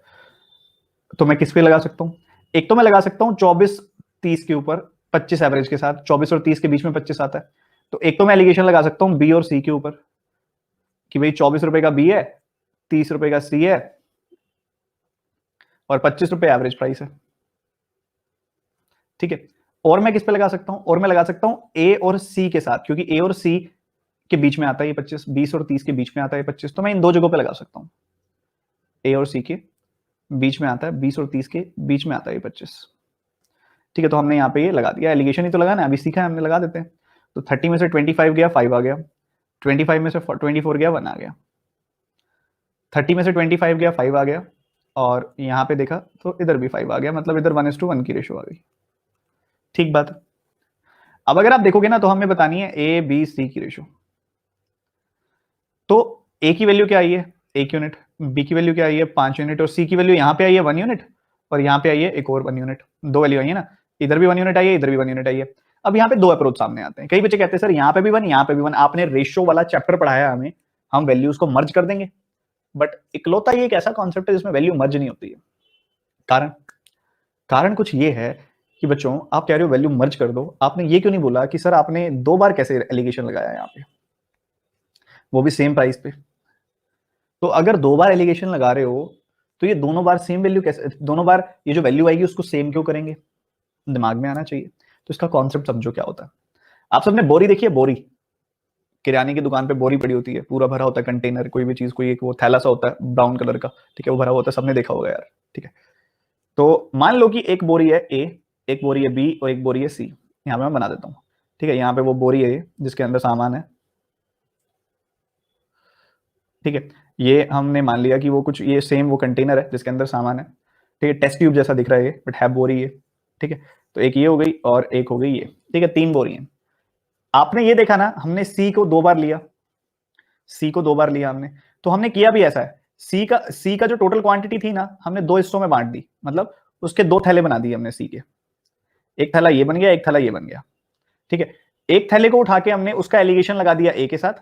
तो मैं किस पे लगा सकता हूँ? एक तो मैं लगा सकता हूँ 24 30 के ऊपर, 25 एवरेज के साथ, 24 और 30 के बीच में 25 आता है। तो एक तो मैं एलिगेशन लगा सकता हूँ बी और सी के ऊपर, कि भाई 24 रुपए का बी है, 30 रुपए का सी है और 25 रुपए एवरेज प्राइस है, ठीक है? और मैं किस पे लगा सकता हूं? और मैं लगा सकता हूं ए और सी के साथ, क्योंकि ए और सी के बीच में आता है ये 25, 20 और 30 के बीच में आता है 25, तो मैं इन दो जगहों पे लगा सकता हूं। ए और सी के बीच में आता है 20 और 30 के बीच में आता है ये 25, ठीक है? तो हमने यहाँ पे ये लगा दिया, एलिगेशन ही तो लगाना है, अभी सीखा है हमने, लगा देते हैं। तो 30 में से 25 गया 5 आ गया, 25 में से 24 गया 1 आ गया, 30 में से 25 गया 5 आ गया, और यहाँ पे देखा तो इधर भी 5 आ गया, मतलब इधर 1:1 की रेशो आ गई, ठीक बात है? अब अगर आप देखोगे ना, तो हमें बतानी है ए बी सी की रेशो। तो ए की वैल्यू क्या आई है 1 यूनिट, बी की वैल्यू क्या आई है 5 यूनिट, और सी की वैल्यू यहाँ पे आई है 1 यूनिट, और यहाँ पे आई है एक और 1 यूनिट। दो वैल्यू आई है ना, इधर भी 1 यूनिट आई है, इधर भी 1 यूनिट आई है। अब यहाँ पे दो अप्रोच सामने आते हैं। कई बच्चे कहते हैं सर यहाँ पे भी 1, यहाँ पे भी 1। आपने रेशियो वाला चैप्टर पढ़ाया हमें, हम वैल्यूज को मर्ज कर देंगे। बट इकलौता ये एक ऐसा कॉन्सेप्ट है जिसमें वैल्यू मर्ज नहीं होती है। कारण कुछ ये है कि बच्चों आप कह रहे हो वैल्यू मर्ज कर दो, आपने ये क्यों नहीं बोला कि सर आपने 2 बार कैसे एलिगेशन लगाया यहाँ पे, वो भी सेम प्राइस पे। तो अगर 2 बार एलिगेशन लगा रहे हो तो ये दोनों बार सेम वैल्यू कैसे, दोनों बार ये जो वैल्यू आएगी उसको सेम क्यों करेंगे, दिमाग में आना चाहिए। तो इसका कॉन्सेप्ट समझो क्या होता है। आप सबने बोरी देखी है, बोरी किराने की दुकान पे बोरी पड़ी होती है, पूरा भरा होता है कंटेनर, कोई भी चीज, कोई एक वो थैला सा होता है ब्राउन कलर का, ठीक है, वो भरा होता है, सबने देखा होगा यार, ठीक है। तो मान लो कि एक बोरी है ए, एक बोरी है बी और एक बोरी है सी। यहाँ पे मैं बना देता हूँ, ठीक है। यहाँ पे वो बोरी है जिसके अंदर सामान है, ठीक है। ये हमने मान लिया कि वो कुछ ये सेम वो कंटेनर है जिसके अंदर सामान है, ठीक है। टेस्ट ट्यूब जैसा दिख रहा है ये, बट है बोरी है, ठीक है। तो एक ये हो गई और एक हो गई ये, ठीक है, 3 बोरी हैं। आपने ये देखा ना, हमने सी को 2 बार लिया, सी को 2 बार लिया हमने, तो हमने किया भी ऐसा है, सी का जो टोटल क्वांटिटी थी ना, हमने 2 हिस्सों में बांट दी, मतलब उसके 2 थैले बना दिए हमने सी के। एक थैला ये बन गया, एक थैला ये बन गया, ठीक है। एक थैले को उठा के हमने उसका एलिगेशन लगा दिया ए के साथ,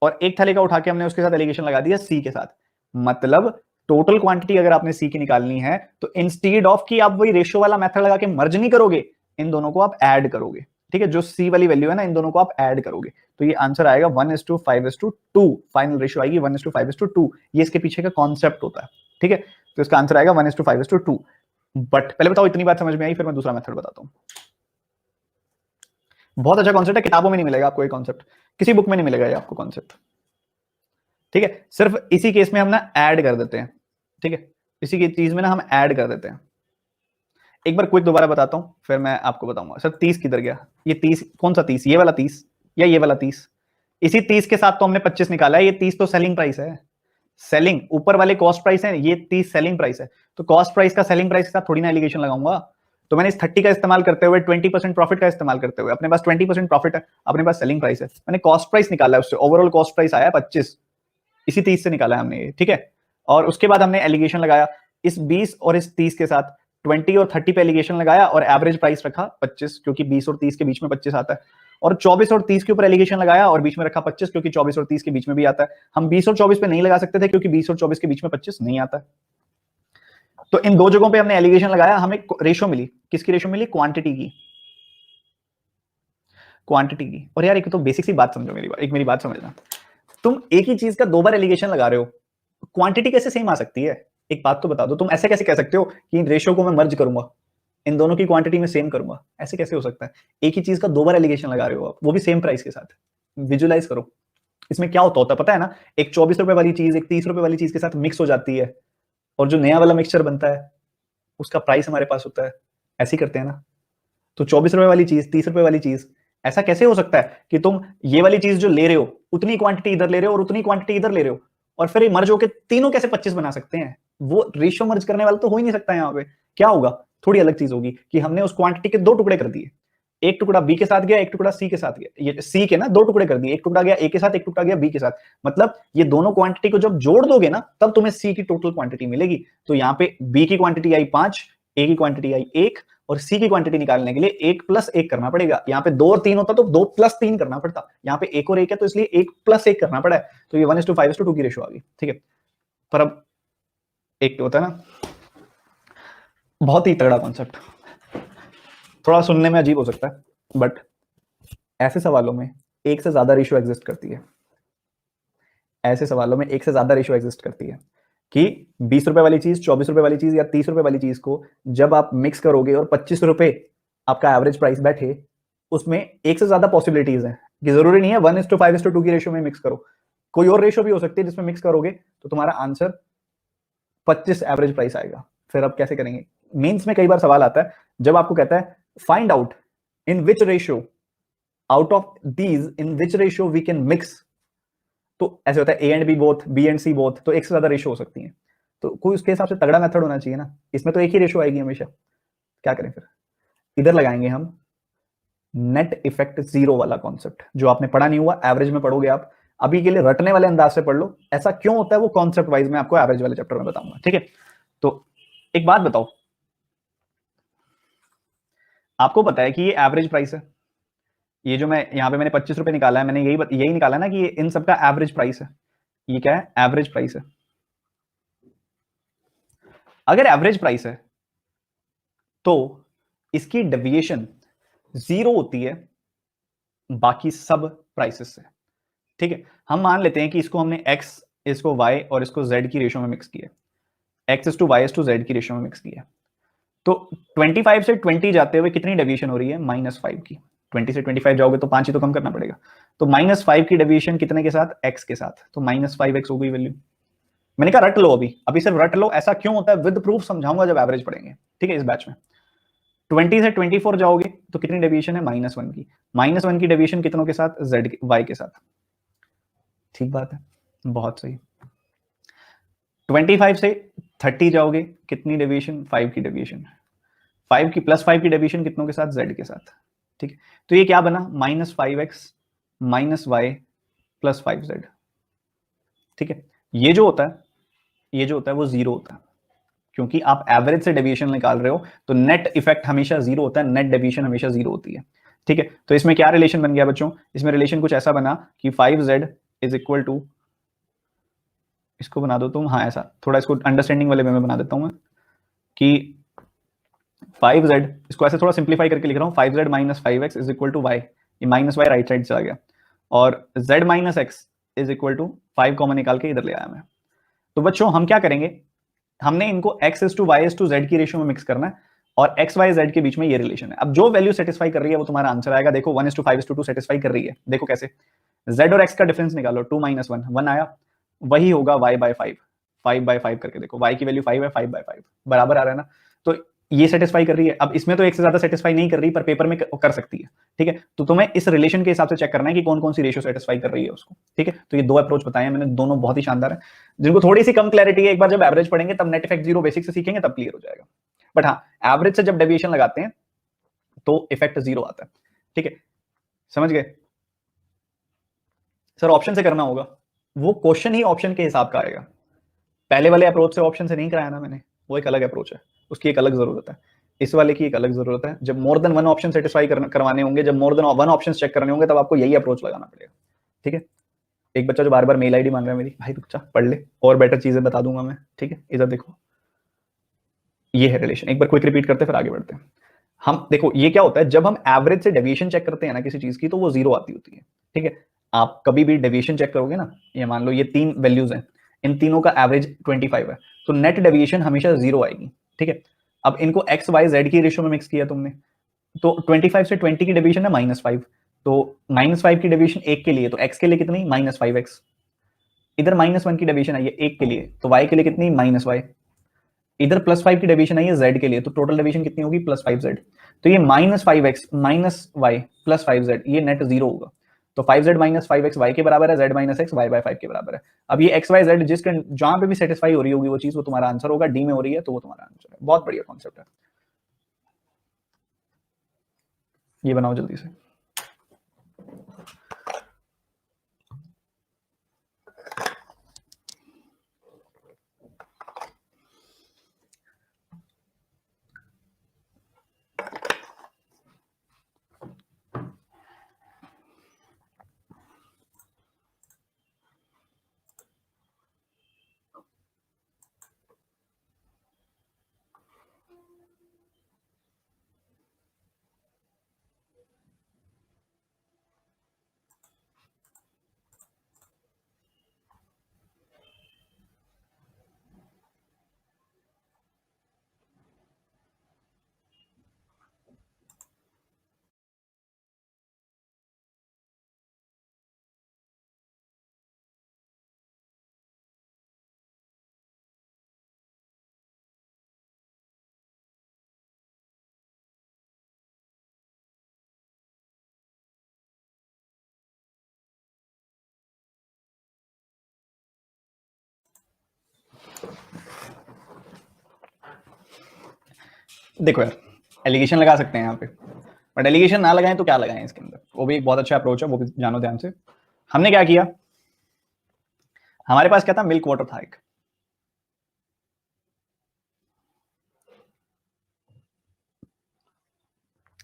और एक थैले का उठा के हमने उसके साथ एलिगेशन लगा दिया सी के साथ। मतलब टोटल क्वांटिटी अगर आपने सी की निकालनी है तो इंस्टेड ऑफ कि आप वही रेशियो वाला मेथड लगा के मर्ज नहीं करोगे, इन दोनों को आप ऐड करोगे, ठीक है। जो सी वाली वैल्यू है ना, इन दोनों को आप ऐड करोगे, तो ये आंसर आएगा 1:5:2। फाइनल रेशियो आएगी 1:5:2। ये इसके पीछे का कॉन्सेप्ट होता है, ठीक है। तो इसका आंसर आएगा 1:5:2। बट पहले बताओ इतनी बात समझ में आई, फिर मैं दूसरा मेथड बताता हूं। बहुत अच्छा कॉन्सेप्ट है, किताबों में नहीं मिलेगा आपको ये कॉन्सेप्ट, किसी बुक में नहीं मिलेगा ये आपको कॉन्सेप्ट, ठीक है। सिर्फ इसी केस में हम ना ऐड कर देते हैं, ठीक है। इसी की चीज में ना हम ऐड कर देते हैं। एक बार क्विक दोबारा बताता हूं, फिर मैं आपको बताऊंगा। सर 30 किधर गया, ये 30 कौन सा 30, ये वाला 30 या ये वाला 30? इसी 30 के साथ तो हमने 25 निकाला है, ये 30 तो सेलिंग प्राइस है, सेलिंग ऊपर वाले कॉस्ट प्राइस है, ये 30 सेलिंग प्राइस है। तो कॉस्ट प्राइस का सेलिंग प्राइस के साथ थोड़ी ना एलिगेशन लगाऊंगा। तो मैंने इस 30 का इस्तेमाल करते हुए 20% प्रॉफिट का इस्तेमाल करते हुए, अपने पास 20% प्रॉफिट है, अपने पास सेलिंग प्राइस है, मैंने कॉस्ट प्राइस निकाला है, उससे ओवरऑल कॉस्ट प्राइस आया 25, इसी 30 से निकाला है हमने ये, ठीक है। और उसके बाद हमने एलिगेशन लगाया इस 20 और इस 30 के साथ, 20 और 30 पे एलिगेशन लगाया और एवरेज प्राइस रखा 25, क्योंकि 20 और 30 के बीच में 25 आता है। और 24 और 30 के ऊपर एलिगेशन लगाया और बीच में रखा 25, क्योंकि 24 और 30 के बीच में भी आता है। हम 20 और 24 पे नहीं लगा सकते थे क्योंकि 20 और 24 के बीच में 25 नहीं आता है। तो इन दो जगहों पे हमने एलिगेशन लगाया, हमें रेशो मिली, किसकी रेशो मिली, क्वांटिटी की, क्वांटिटी की। और यार एक तो बेसिक सी बात समझो, मेरी बात समझना, तुम एक ही चीज का 2 बार एलिगेशन लगा रहे हो, क्वांटिटी कैसे सेम आ सकती है? एक बात तो बता दो, तुम ऐसे कैसे कह सकते हो कि इन रेशियो को मैं मर्ज करूंगा, इन दोनों की क्वांटिटी में सेम करूंगा? ऐसे कैसे हो सकता है? एक ही चीज का 2 बार एलिगेशन लगा रहे हो आप, वो भी सेम प्राइस के साथ। विजुलाइज करो इसमें क्या होता है पता है ना, एक 24 रुपए वाली चीज एक 30 रुपए वाली चीज के साथ मिक्स हो जाती है, और जो नया वाला मिक्सचर बनता है उसका प्राइस हमारे पास होता है। ऐसे ही करते हैं ना। तो 24 रुपए वाली चीज 30 रुपए वाली चीज, ऐसा कैसे हो सकता है कि तुम ये वाली चीज जो ले रहे हो उतनी क्वांटिटी इधर ले रहे हो और उतनी क्वांटिटी इधर ले रहे हो, और फिर ये मर्ज होकर तीनों कैसे 25 बना सकते हैं? वो रेशियो मर्ज करने वाला तो हो ही नहीं सकता। यहाँ पे क्या होगा, थोड़ी अलग चीज होगी कि हमने उस क्वांटिटी के 2 टुकड़े कर दिए, एक टुकड़ा बी के साथ गया, एक टुकड़ा सी के साथ गया, ये सी के ना 2 टुकड़े कर दिए, एक टुकड़ा गया ए के साथ, एक टुकड़ा गया बी के साथ। मतलब ये दोनों क्वांटिटी को जब जोड़ दोगे ना तब तुम्हें सी की टोटल क्वांटिटी मिलेगी। तो यहाँ पे बी की क्वांटिटी आई 5, ए की क्वांटिटी आई 1, और सी की क्वांटिटी निकालने के लिए 1 + 1 करना पड़ेगा। यहाँ पे 2 और 3 होता तो 2 + 3 करना पड़ता, यहाँ पे 1 और 1 है तो इसलिए 1 + 1 करना पड़ा है। तो ये 1:5:2 की रेशो आ गई, ठीक है। पर अब एक होता है ना, बहुत ही तगड़ा कॉन्सेप्ट, थोड़ा सुनने में अजीब हो सकता है, बट ऐसे सवालों में एक से ज्यादा रेशियो एग्जिस्ट करती है। ऐसे सवालों में एक से ज्यादा रेशियो एग्जिस्ट करती है कि 20 रुपए वाली चीज, 24 रुपए वाली चीज या 30 रुपए वाली चीज को जब आप मिक्स करोगे और 25 रुपए आपका एवरेज प्राइस बैठे, उसमें एक से ज्यादा पॉसिबिलिटीज हैं कि जरूरी नहीं है 1:5:2 की रेशियो में मिक्स करो, कोई और रेशियो भी हो सकती है जिसमें मिक्स करोगे तो तुम्हारा आंसर 25 एवरेज प्राइस आएगा। फिर अब कैसे करेंगे? मेंस में कई बार सवाल आता है जब आपको कहता है find out in which ratio out of these in which ratio we can mix. तो ऐसे होता है A and B both, B and C both, तो एक से ज्यादा रेशियो हो सकती है। तो कोई उसके हिसाब से तगड़ा मेथड होना चाहिए ना, इसमें तो एक ही रेशियो आएगी हमेशा। क्या करें फिर? इधर लगाएंगे हम नेट इफेक्ट जीरो वाला कॉन्सेप्ट, जो आपने पढ़ा नहीं हुआ, एवरेज में पढ़ोगे आप। अभी के लिए रटने वाले अंदाज से पढ़ लो, ऐसा क्यों होता है वो कॉन्सेप्ट वाइज मैं आपको एवरेज वाले चैप्टर में बताऊंगा, ठीक है। तो एक बात बताओ, आपको पता है कि ये एवरेज प्राइस है, ये जो मैं यहाँ पे मैंने 25 रुपए निकाला है, मैंने यही निकाला ना कि ये इन सबका एवरेज प्राइस है। ये क्या है? एवरेज प्राइस है। अगर एवरेज प्राइस है तो इसकी डेविएशन 0 होती है बाकी सब प्राइसेस से, ठीक है। हम मान लेते हैं कि इसको हमने x, इसको y और इसको z की रेशियो में मिक्स किया, x/y/z की रेशियो में मिक्स किया। तो 25 से 20 जाते हुए कितनी डेविएशन हो रही है? -5 की। 20 से 25 जाओगे तो 5 ही तो कम करना पड़ेगा। तो -5 की डेविएशन कितने के साथ? x के साथ। तो -5x हो गई वैल्यू। मैंने कहा रट लो, अभी सिर्फ रट लो। ऐसा क्यों होता है विद प्रूफ समझाऊंगा जब एवरेज पढ़ेंगे, ठीक है, इस बैच में। 20 से 24 जाओगे तो कितनी डेविएशन है? -1 की। -1 की डेविएशन कितनों के साथ? y के साथ। ठीक बात है, बहुत सही। 25 से 30 जाओगे, कितनी डेविएशन? 5 की डेविएशन। 5 की +5 की डेविएशन कितनों के साथ? z के साथ, ठीक है। तो ये क्या बना? -5x -y + 5z, ठीक है। ये जो होता है वो 0 होता है, क्योंकि आप एवरेज से डेविएशन निकाल रहे हो तो नेट इफेक्ट हमेशा 0 होता है, नेट डेविएशन हमेशा 0 होती है, ठीक है। तो इसमें क्या रिलेशन बन गया बच्चों? इसमें रिलेशन कुछ ऐसा बना कि 5z इज इक्वल टू, इसको बना दो तुम, हाँ ऐसा थोड़ा इसको अंडरस्टैंडिंग वाले वे में बना देता हूं मैं, कि 5z, इसको ऐसे थोड़ा सिंप्लीफाई करके लिख रहा हूं, 5z - 5x is equal to y, ये -y राइट साइड चला गया, और z - x is equal to 5 common निकाल के इधर ले आया मैं। तो बच्चों हम क्या करेंगे, हमने इनको x/y/z की रेशियो में मिक्स करना है, और x y z के बीच में ये रिलेशन है। अब जो वैल्यू सेटिस्फाई कर रही है वो तुम्हारा आंसर आएगा। देखो 1:5:2 सेटिस्फाई कर रही है, देखो कैसे। z और x का डिफरेंस निकालो, 2 - 1 1 आया, वही होगा y/5, 5/5 करके देखो, y की वैल्यू 5 है, 5/5 बराबर आ रहा है ना। तो ये सेटिस्फाई कर रही है। अब इसमें तो एक से ज्यादा सेटिस्फाई नहीं कर रही, पर पेपर में कर सकती है, ठीक है। तो तुम्हें इस रिलेशन के हिसाब से चेक करना है कि कौन कौन सी रेशियो सेटिस्फाई कर रही है उसको, ठीक है। तो ये दो अप्रोच बताए हैं मैंने, दोनों बहुत ही शानदार है। जिनको थोड़ी सी कम क्लैरिटी है, एक बार जब एवरेज पढ़ेंगे तब नेट इफेक्ट 0 बेसिक से सीखेंगे तब क्लियर हो जाएगा। बट हाँ, एवरेज से जब डेविएशन लगाते हैं तो इफेक्ट 0 आता है, ठीक है, समझ गए। सर ऑप्शन से करना होगा, वो क्वेश्चन ही ऑप्शन के हिसाब का आएगा। पहले वाले अप्रोच से ऑप्शन से नहीं कराया ना मैंने, वो एक अलग अप्रोच है, उसकी एक अलग जरूरत है। इस वाले की एक अलग जरूरत है। जब more than one option satisfy करवाने होंगे, जब more than one option check करने होंगे, तब आपको यही अप्रोच लगाना पड़ेगा, ठीक है। एक बच्चा जो बार बार मेल आईडी मांग रहा है मेरी, भाई रुक जा पढ़ ले, और बेटर चीजें बता दूंगा मैं, ठीक है। इधर देखो, ये है रिलेशन, एक बार क्विक रिपीट करते फिर आगे बढ़ते हैं। हम देखो ये क्या होता है, जब हम एवरेज से डेविएशन चेक करते हैं ना किसी चीज की, तो वो 0 आती होती है, ठीक है। आप कभी भी डेविएशन चेक करोगे ना, ये मान लो ये 3 वैल्यूज हैं, इन तीनों का एवरेज 25 है, तो नेट डेविएशन हमेशा 0 आएगी, ठीक है। अब इनको x y z की रेशियो में मिक्स किया तुमने, तो 25 से 20 की डेविएशन है -5, तो -5 की डेविएशन 1 के लिए, तो x के लिए कितनी? -5x। इधर -1 की डेविएशन आई है 1 के लिए, तो y के लिए कितनी? -y। इधर +5 की डेविएशन आई है z के लिए, तो टोटल डेविएशन कितनी होगी? +5z। तो ये -5x -y +5z, ये नेट 0 होगा। तो 5z - 5x y के बराबर है, z - x y/5 के बराबर है। अब ये x y z जिसके जहां पे भी सेटिस्फाई हो रही होगी वो चीज, वो तुम्हारा आंसर होगा। डी में हो रही है तो वो तुम्हारा आंसर है। बहुत बढ़िया कॉन्सेप्ट है, ये बनाओ जल्दी से। देखो यार, एलिगेशन लगा सकते हैं यहाँ पे, बट एलिगेशन ना लगाएं तो क्या लगाएं इसके अंदर, वो भी एक बहुत अच्छा अप्रोच है, वो भी जानो ध्यान से। हमने क्या किया, हमारे पास क्या था, मिल्क वाटर था एक,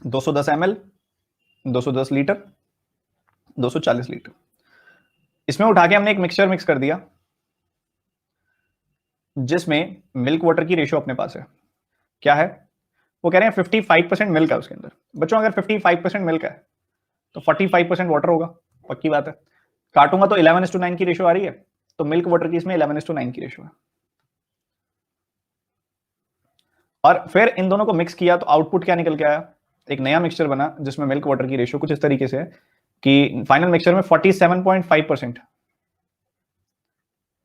दो सौ दस ml, 210 लीटर, 240 लीटर। इसमें उठा के हमने एक मिक्सचर मिक्स कर दिया जिसमें मिल्क वाटर की रेशियो अपने पास है, क्या है, वो कह रहे हैं 55% मिल्क है उसके अंदर। बच्चों अगर 55% मिल्क है तो 45% वाटर होगा, पक्की बात है। काटूंगा तो 11:9 की रेशियो आ रही है, तो मिल्क वाटर की इसमें 11:9 की रेशियो है। और फिर इन दोनों को मिक्स किया तो आउटपुट क्या निकल के आया, एक नया मिक्सचर बना जिसमें मिल्क वाटर की रेशियो कुछ इस तरीके से है कि फाइनल मिक्सचर में 47.5%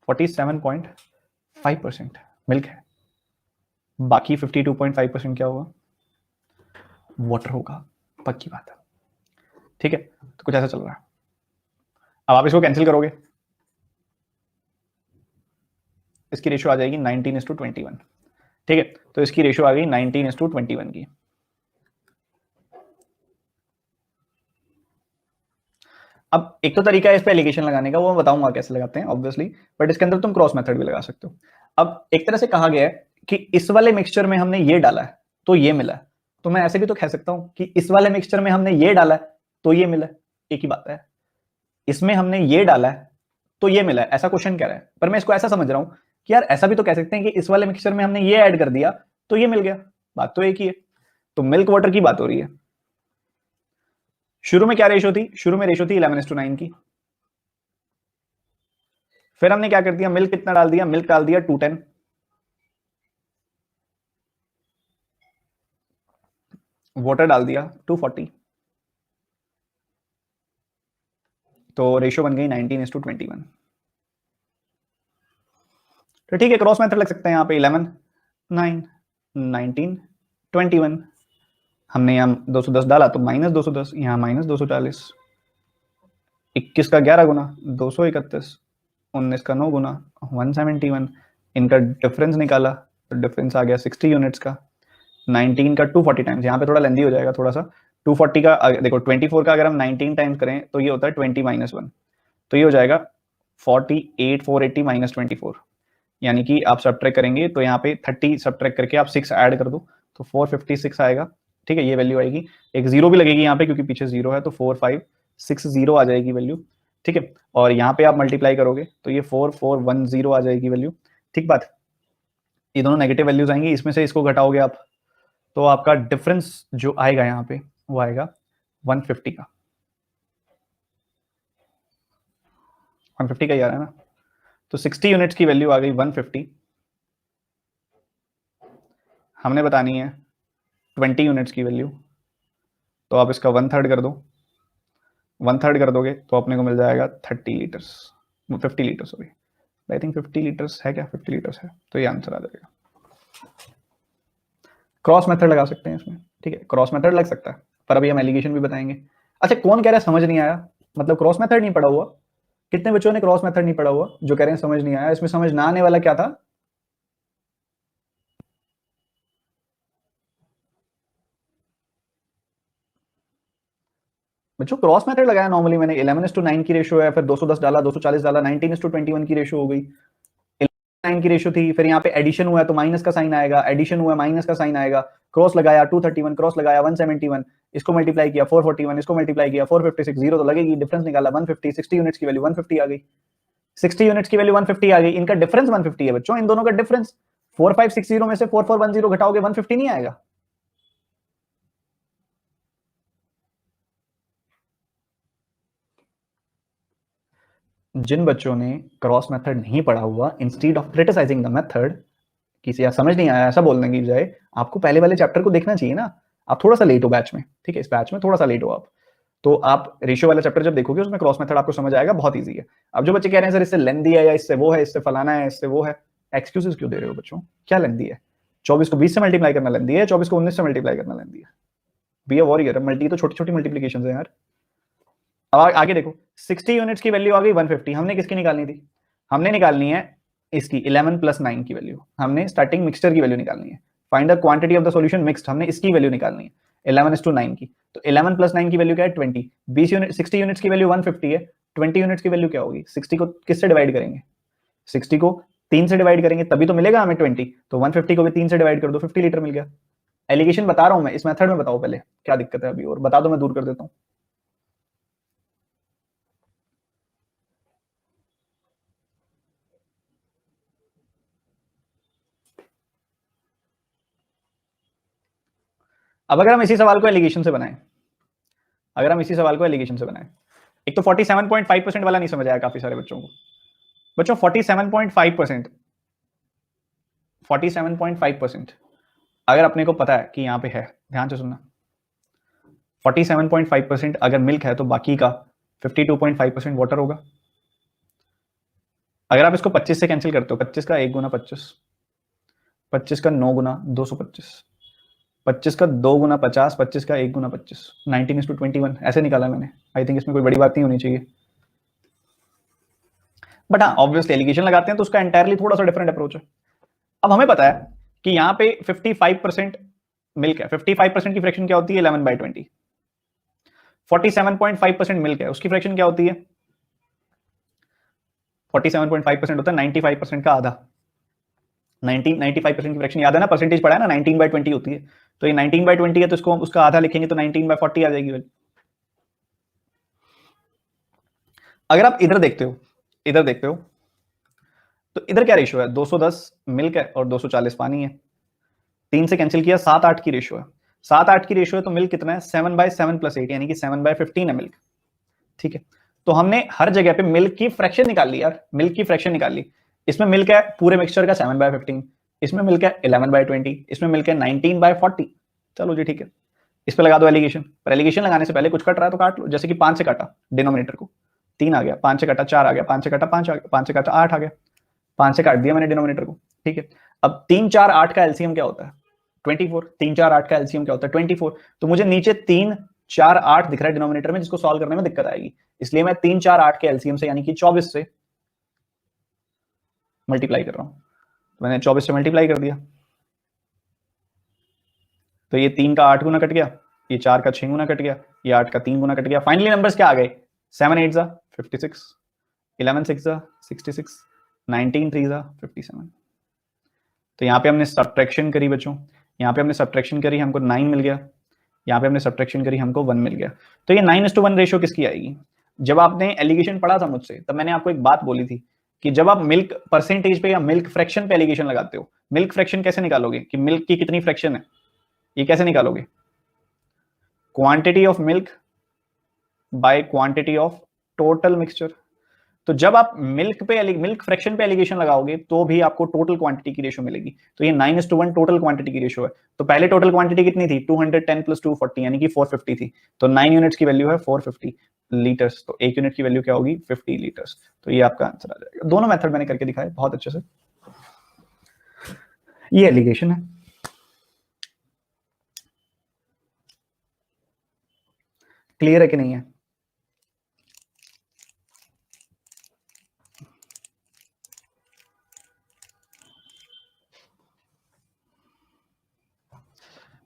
47.5% मिल्क है, बाकी 52.5% क्या होगा, वाटर होगा, पक्की बात है। ठीक है, तो कुछ ऐसा चल रहा है। अब आप इसको कैंसिल करोगे, इसकी रेशियो आ जाएगी 19:21। ठीक है, तो इसकी रेशियो आ गई 19:21 की। अब एक तो तरीका है इस पे एलिगेशन लगाने का, वो मैं बताऊंगा कैसे लगाते हैं ऑब्वियसली, बट इसके अंदर तुम क्रॉस मेथड भी लगा सकते हो। अब एक तरह से कहा गया है कि इस वाले मिक्सचर में हमने ये डाला है तो ये मिला है, तो मैं ऐसे भी तो कह सकता हूं कि इस वाले मिक्सचर में हमने ये डाला है तो ये मिला है, एक ही बात है। इसमें हमने ये डाला है तो ये मिला है, ऐसा क्वेश्चन कह रहा है, पर मैं इसको ऐसा समझ रहा हूं कि यार ऐसा भी तो कह सकते हैं कि इस वाले मिक्सचर में हमने ये ऐड कर दिया तो ये मिल गया, बात तो एक ही है। तो मिल्क वाटर की बात हो रही है। शुरू में क्या रेशो थी, शुरू में रेशो थी 11:9 की। फिर हमने क्या कर दिया, मिल्क कितना डाल दिया, मिल्क डाल दिया 210, वाटर डाल दिया 240, तो रेशियो बन गई 19:21। तो ठीक है, क्रॉस मेथड लग सकते हैं यहाँ पे 11 9 19 21। हमने यहाँ 210 डाला तो -210, यहाँ -240, 21 का 11 गुना 231, 19 का 9 गुना 171, इनका डिफरेंस निकाला तो डिफरेंस आ गया 60 यूनिट्स का। 19 का 240 टाइम्स, यहाँ पे थोड़ा लेंदी हो जाएगा थोड़ा सा। 240 का देखो 24 का अगर हम 19 टाइम्स करें तो ये होता है 20-1, तो ये हो जाएगा 48,480 -24, यानी कि आप सब्ट्रैक्ट करेंगे तो यहाँ पे 30 सब्ट्रैक्ट करके आप 6 ऐड कर दो तो 456 आएगा। ठीक है, ये वैल्यू आएगी, एक जीरो भी लगेगी यहाँ पे क्योंकि पीछे जीरो है, तो 4560 आ जाएगी वैल्यू। ठीक है, और यहाँ पे आप मल्टीप्लाई करोगे तो ये 4410 आ जाएगी वैल्यू। ठीक बात, ये दोनों नेगेटिव वैल्यूज आएंगी, इसमें से इसको घटाओगे आप तो आपका डिफरेंस जो आएगा यहाँ पे वो आएगा 150 का, 150 का ही आ रहा है ना, तो 60 यूनिट्स की वैल्यू आ गई 150। हमने बतानी है 20 यूनिट्स की वैल्यू, तो आप इसका 1/3 कर दो, 1/3 कर दोगे तो अपने को मिल जाएगा 30 litres, 50 litres sorry, I think 50 litres है, क्या 50 लीटर्स है, तो ये आंसर आ जाएगा। क्रॉस मेथड लगा सकते हैं इसमें, ठीक है, क्रॉस मेथड लग सकता है, पर अभी हम एलिगेशन भी बताएंगे। अच्छा, कौन कह रहा है समझ नहीं आया, मतलब क्रॉस मेथड नहीं पढ़ा हुआ, कितने बच्चों ने क्रॉस मेथड नहीं पढ़ा हुआ जो कह रहे हैं समझ नहीं आया, इसमें समझ ना आने वाला क्या था। बच्चों क्रॉस मेथड लगाया नॉर्मली मैंने, 11:9 की रेशियो है, फिर 210 डाला, 240 डाला, 19:21 की रेशियो हो गई, 9 की रेशियो थी, फिर यहाँ पे एडिशन हुआ है तो माइनस का साइन आएगा, एडिशन हुआ माइनस का साइन आएगा, क्रॉस लगाया 231, क्रॉस लगाया 171, इसको मल्टीप्लाई किया 441, इसको मल्टीप्लाई किया 456, जीरो तो लगेगी, डिफरेंस निकाला 150, 60 यूनिट्स की वैल्यू 150 आ गई, 60 यूनिट्स की वैल्यू 150 आ गई, इनका डिफरेंस 150 है बच्चों, इन दोनों का डिफरेंस 4560 में से 4410 घटाओगे 150 नहीं आएगा। जिन बच्चों ने क्रॉस मेथड नहीं पढ़ा हुआ, instead of criticising the method, किसी या समझ नहीं आया ऐसा बोलने की बजाय आपको पहले वाले चैप्टर को देखना चाहिए ना। आप थोड़ा सा लेट हो बैच में, ठीक है, इस बैच में थोड़ा सा लेट हो आप, तो आप रेशियो वाला चैप्टर जब देखोगे उसमें क्रॉस मेथड आपको समझ आएगा, बहुत ईजी है। अब जो बच्चे कह रहे हैं सर इससे लेंदी है या इससे वो है, इससे फलाना है, इससे वो है, एक्सक्यूजेस क्यों दे रहे हो बच्चों, क्या लेंदी है, 24 को 20 से मल्टीप्लाई करना लेंदी है, 24 को 19 से मल्टीप्लाई करना लेंदी है, बी अ वॉरियर, मल्टी तो छोटी छोटी मल्टीप्लीकेशन है यार। अब आगे देखो, 60 यूनिट्स की वैल्यू आ गई 150, हमने किसकी निकालनी थी, हमने निकालनी है इसकी 11 + 9 की वैल्यू, हमने स्टार्टिंग मिक्सचर की वैल्यू निकालनी है, find the quantity of the solution mixed, हमने इसकी वैल्यू निकालनी है 11:9 की, तो 11 + 9 की वैल्यू क्या है 20, 20 यूनिट, 60 यूनिट्स की वैल्यू 150 है, 20 यूनिट्स की वैल्यू क्या होगी, 60 को किससे डिवाइड करेंगे, 60 को 3 से डिवाइड करेंगे तभी तो मिलेगा हमें 20, तो 150 को भी 3 से डिवाइड कर दो, 50 लीटर मिल गया। एलिगेशन बता रहा हूं मैं, इस मेथड में बताओ पहले क्या दिक्कत है अभी, और बता दो मैं दूर कर देता हूं। अब अगर हम इसी सवाल को एलिगेशन से बनाएं, अगर हम इसी सवाल को एलिगेशन से बनाएं, एक तो 47.5% वाला नहीं समझ आया काफी सारे बच्चों को। बच्चों 47.5%, 47.5% अगर अपने को पता है कि यहां पे है, ध्यान से सुनना, 47.5% अगर मिल्क है तो बाकी का 52.5% वाटर होगा। अगर आप इसको 25 से कैंसिल करते हो, 25 का 1 गुना 25, 25 का 9 गुना 225, 25 का 2 गुना 50, 25 का 1 गुना 25, 19:21 ऐसे निकाला मैंने। आई थिंक इसमें कोई बड़ी बात नहीं होनी चाहिए, बट हाँ ऑब्वियसली एलिगेशन लगाते हैं तो उसका एंटायरली थोड़ा सा डिफरेंट अप्रोच है। अब हमें पता है कि यहाँ पे 55% मिल्क है, 55% की फ्रैक्शन क्या होती है 11/20, 47.5% मिल्क है, उसकी फ्रैक्शन क्या होती है 47.5% होता है 95% का आधा। 95% की फ्रैक्शन याद है ना, परसेंटेज पढ़ा है ना, 19/20 होती है, तो ये 19/20 है तो इसको उसका आधा लिखेंगे तो 19/40 आ जाएगी वैल्यू। अगर आप इधर देखते हो, इधर देखते हो तो इधर क्या रेशियो है, 210 मिल्क है और 240 पानी है, 3 से कैंसिल किया, 7-8 की रेशियो है, 7-8 की रेशियो है तो मिल्क कितना है 7/7 + 8 यानी कि 7/15 है मिल्क। ठीक है, तो हमने हर जगह पे मिल्क की फ्रैक्शन निकाल ली यार, मिल्क की फ्रैक्शन निकाल ली। इसमें मिल्क है पूरे मिक्सचर का 7/15, इसमें मिल्क है 11/20, इसमें मिल्क है 19/40। चलो जी ठीक है, इस पे लगा दो एलिगेशन, पर एलिगेशन लगाने से पहले कुछ कट रहा है तो काट लो, जैसे कि 5 से काटा डिनोमिनेटर को, 3 आ गया, 5 से काटा 4 आ गया, 5 से काटा 5 आ गया, 5 से काटा 8 आ गया, 5 से काट दिया मैंने डिनोमिनेटर को। ठीक है, अब 3 4 8 का एलसीएम क्या होता है 24, 3 4 8 का एलसीएम क्या होता है 24, तो मुझे नीचे 3 4 8 दिख रहा है डिनोमिनेटर में, जिसको सॉल्व करने में दिक्कत आएगी, इसलिए मैं 3 4 8 के एलसीएम से यानी कि 24 से मल्टीप्लाई कर रहा हूं, तो मैंने 24 से मल्टीप्लाई कर दिया, तो ये 3 का 8 गुना कट गया, ये 4 का 6 गुना कट गया, ये 8 का 3 गुना कट गया, फाइनली नंबर्स क्या आ गए 7 8 जा 56, 11 6 जा 66, 19 3 जा 57। तो यहाँ पे हमने सब्ट्रैक्शन करी बच्चों, यहाँ पे हमने सब्ट्रैक्शन करी, हमको 9 मिल गया, यहाँ पे हमने सब्ट्रैक्शन करी, हमको 1 मिल गया। तो ये 9:1 रेशियो किसकी आएगी, जब आपने एलिगेशन पढ़ा था मुझसे तब मैंने आपको एक बात बोली थी कि जब आप मिल्क परसेंटेज पे या मिल्क फ्रैक्शन पे एलिगेशन लगाते हो, मिल्क फ्रैक्शन कैसे निकालोगे कि मिल्क की कितनी फ्रैक्शन है, ये कैसे निकालोगे, quantity of milk by quantity of total mixture. तो जब आप मिल्क फ्रैक्शन पे एलिगेशन लगाओगे तो भी आपको टोटल क्वांटिटी की रेशियो मिलेगी, तो ये 9:1 टोटल क्वांटिटी की रेशियो है। तो पहले टोटल क्वांटिटी कितनी थी 210 + 240 यानी कि 450 थी, तो 9 यूनिट्स की वैल्यू है 450 लीटर्स, तो 1 यूनिट की वैल्यू क्या होगी 50 लीटर्स। तो ये आपका आंसर आ जाएगा। दोनों मेथड मैंने करके दिखाए बहुत अच्छे से, ये एलिगेशन है। क्लियर है कि नहीं है,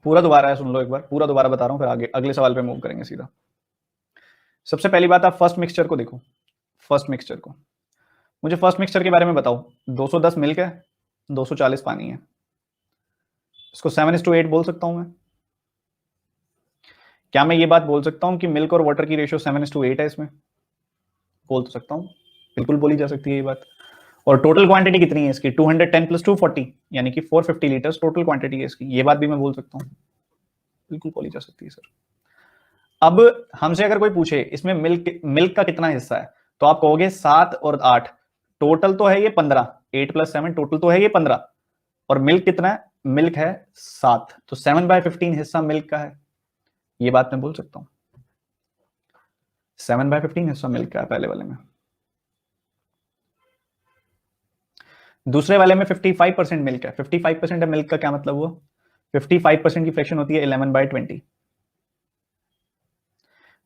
पूरा दोबारा सुन लो एक बार, पूरा दोबारा बता रहा हूं, फिर आगे अगले सवाल पे मूव करेंगे सीधा। सबसे पहली बात आप फर्स्ट मिक्सचर को देखो, फर्स्ट मिक्सचर को, मुझे फर्स्ट मिक्सचर के बारे में बताओ। 210 मिल्क है, 240 पानी है, इसको 7:8 बोल सकता हूं मैं, क्या मैं ये बात बोल सकता हूं कि मिल्क और वाटर की रेशियो 7:8 है इसमें, बोल तो सकता हूं, बिल्कुल बोली जा सकती है ये बात। और टोटल क्वांटिटी कितनी है इसकी 210 + 240 यानी कि 450 लीटर्स टोटल क्वांटिटी है इसकी, ये बात भी मैं बोल सकता हूं, बिल्कुल बोली जा सकती है सर। अब हमसे अगर कोई पूछे इसमें मिल्क मिल्क का कितना हिस्सा है, तो आप कहोगे 7 और 8, टोटल तो है ये 15, 8 + 7 टोटल तो है ये 15, और मिल्क कितना है, मिल्क है 7, तो 7/15 हिस्सा मिल्क का है, ये बात मैं बोल सकता हूं, 7/15 हिस्सा मिल्क का है पहले वाले में। दूसरे वाले में 55% मिल्क है, 55% है मिल्क का क्या मतलब हुआ, 55% की फ्रैक्शन होती है 11/20,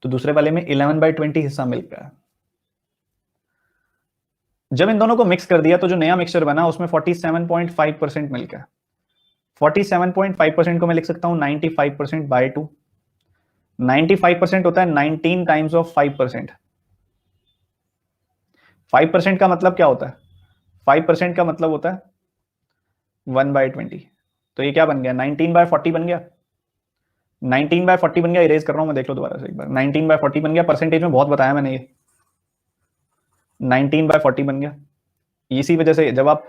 तो दूसरे वाले में 11/20 हिस्सा मिल्क का है। जब इन दोनों को मिक्स कर दिया तो जो नया मिक्सचर बना उसमें 47.5% मिल्क है, 47.5% को मैं लिख सकता हूं 95/2, 95% होता है 19 टाइम्स ऑफ 5%, 5% का मतलब क्या होता है, 5% का मतलब होता है 1/20। तो ये क्या बन गया, 19/40 बन गया। 19/40 बन गया, इरेज कर रहा हूं मैं, देख लो दोबारा से एक बार। 19/40 बन गया, परसेंटेज में बहुत बताया मैंने ये। 19/40 बन गया। इसी वजह से जब आप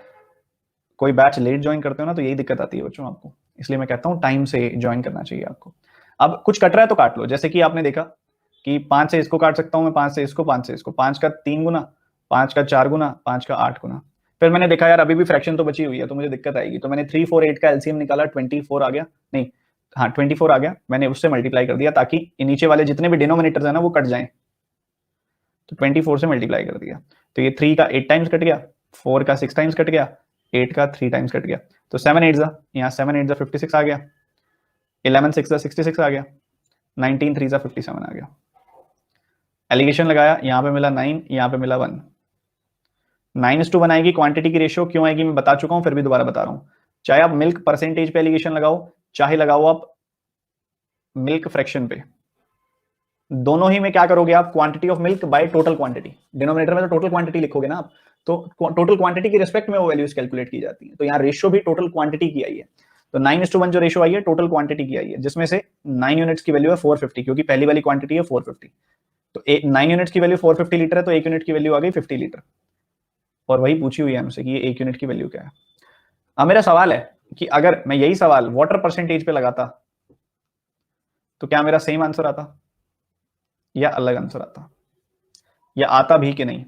कोई बैच लेट ज्वाइन करते हो ना, तो यही दिक्कत आती है बच्चों आपको। इसलिए मैं कहता हूँ टाइम से ज्वाइन करना चाहिए आपको। अब कुछ कट रहा है तो काट लो। जैसे कि आपने देखा कि 5 से इसको काट सकता हूं मैं, 5 से इसको, 5 से इसको, 5 का 3 गुना, 5 का 4 गुना, 5 का 8 गुना। फिर मैंने देखा यार अभी भी फ्रैक्शन तो बची हुई है, तो मुझे दिक्कत आएगी। तो मैंने 3, 4, 8 का एलसीएम निकाला, 24 आ गया। नहीं, हाँ 24 आ गया। मैंने उससे मल्टीप्लाई कर दिया ताकि नीचे वाले जितने भी डिनोमिनेटर्स है ना वो कट जाएं। तो 24 से मल्टीप्लाई कर दिया। तो ये 3 का 8 टाइम्स कट गया, 4 का 6 टाइम्स कट गया, 8 का 3 टाइम्स कट गया। तो 7 8 जा, यहाँ 7 8 जा 56 आ गया, 11 6 जा 66 आ गया, 19 3 जा 57 आ गया। एलिगेशन लगाया, यहाँ पे मिला 9, यहाँ पे मिला 1। 9:1 आएगी क्वांटिटी की रेशियो। क्यों आएगी मैं बता चुका हूं, फिर भी दोबारा बता रहा हूं। चाहे आप मिल्क परसेंटेज पे एलिगेशन लगाओ, चाहे लगाओ आप मिल्क फ्रैक्शन पे, दोनों ही में क्या करोगे आप, quantity of milk by total quantity. Denominator में तो टोटल क्वांटिटी लिखोगे ना आप, तो टोटल क्वांटिटी की रिस्पेक्ट में वो वैल्यूज कैलकुलेट की जाती है। तो यहाँ रेशियो भी टोटल क्वांटिटी की आई है। तो 9:1 जो रेशियो आई है टोटल क्वांटिटी की आई है, जिसमें से 9 यूनिट्स की वैल्यू है 450, क्योंकि पहली वाली क्वांटिटी है 450। तो 9 यूनिट्स की वैल्यू 450 लीटर है, तो 1 यूनिट की वैल्यू आ गई 50 लीटर। और वही पूछी हुई है हमसे कि ये 1 यूनिट की वैल्यू क्या है। अब मेरा सवाल है कि अगर मैं यही सवाल वाटर परसेंटेज पे लगाता तो क्या मेरा सेम आंसर आता या अलग आंसर आता, या आता भी कि नहीं?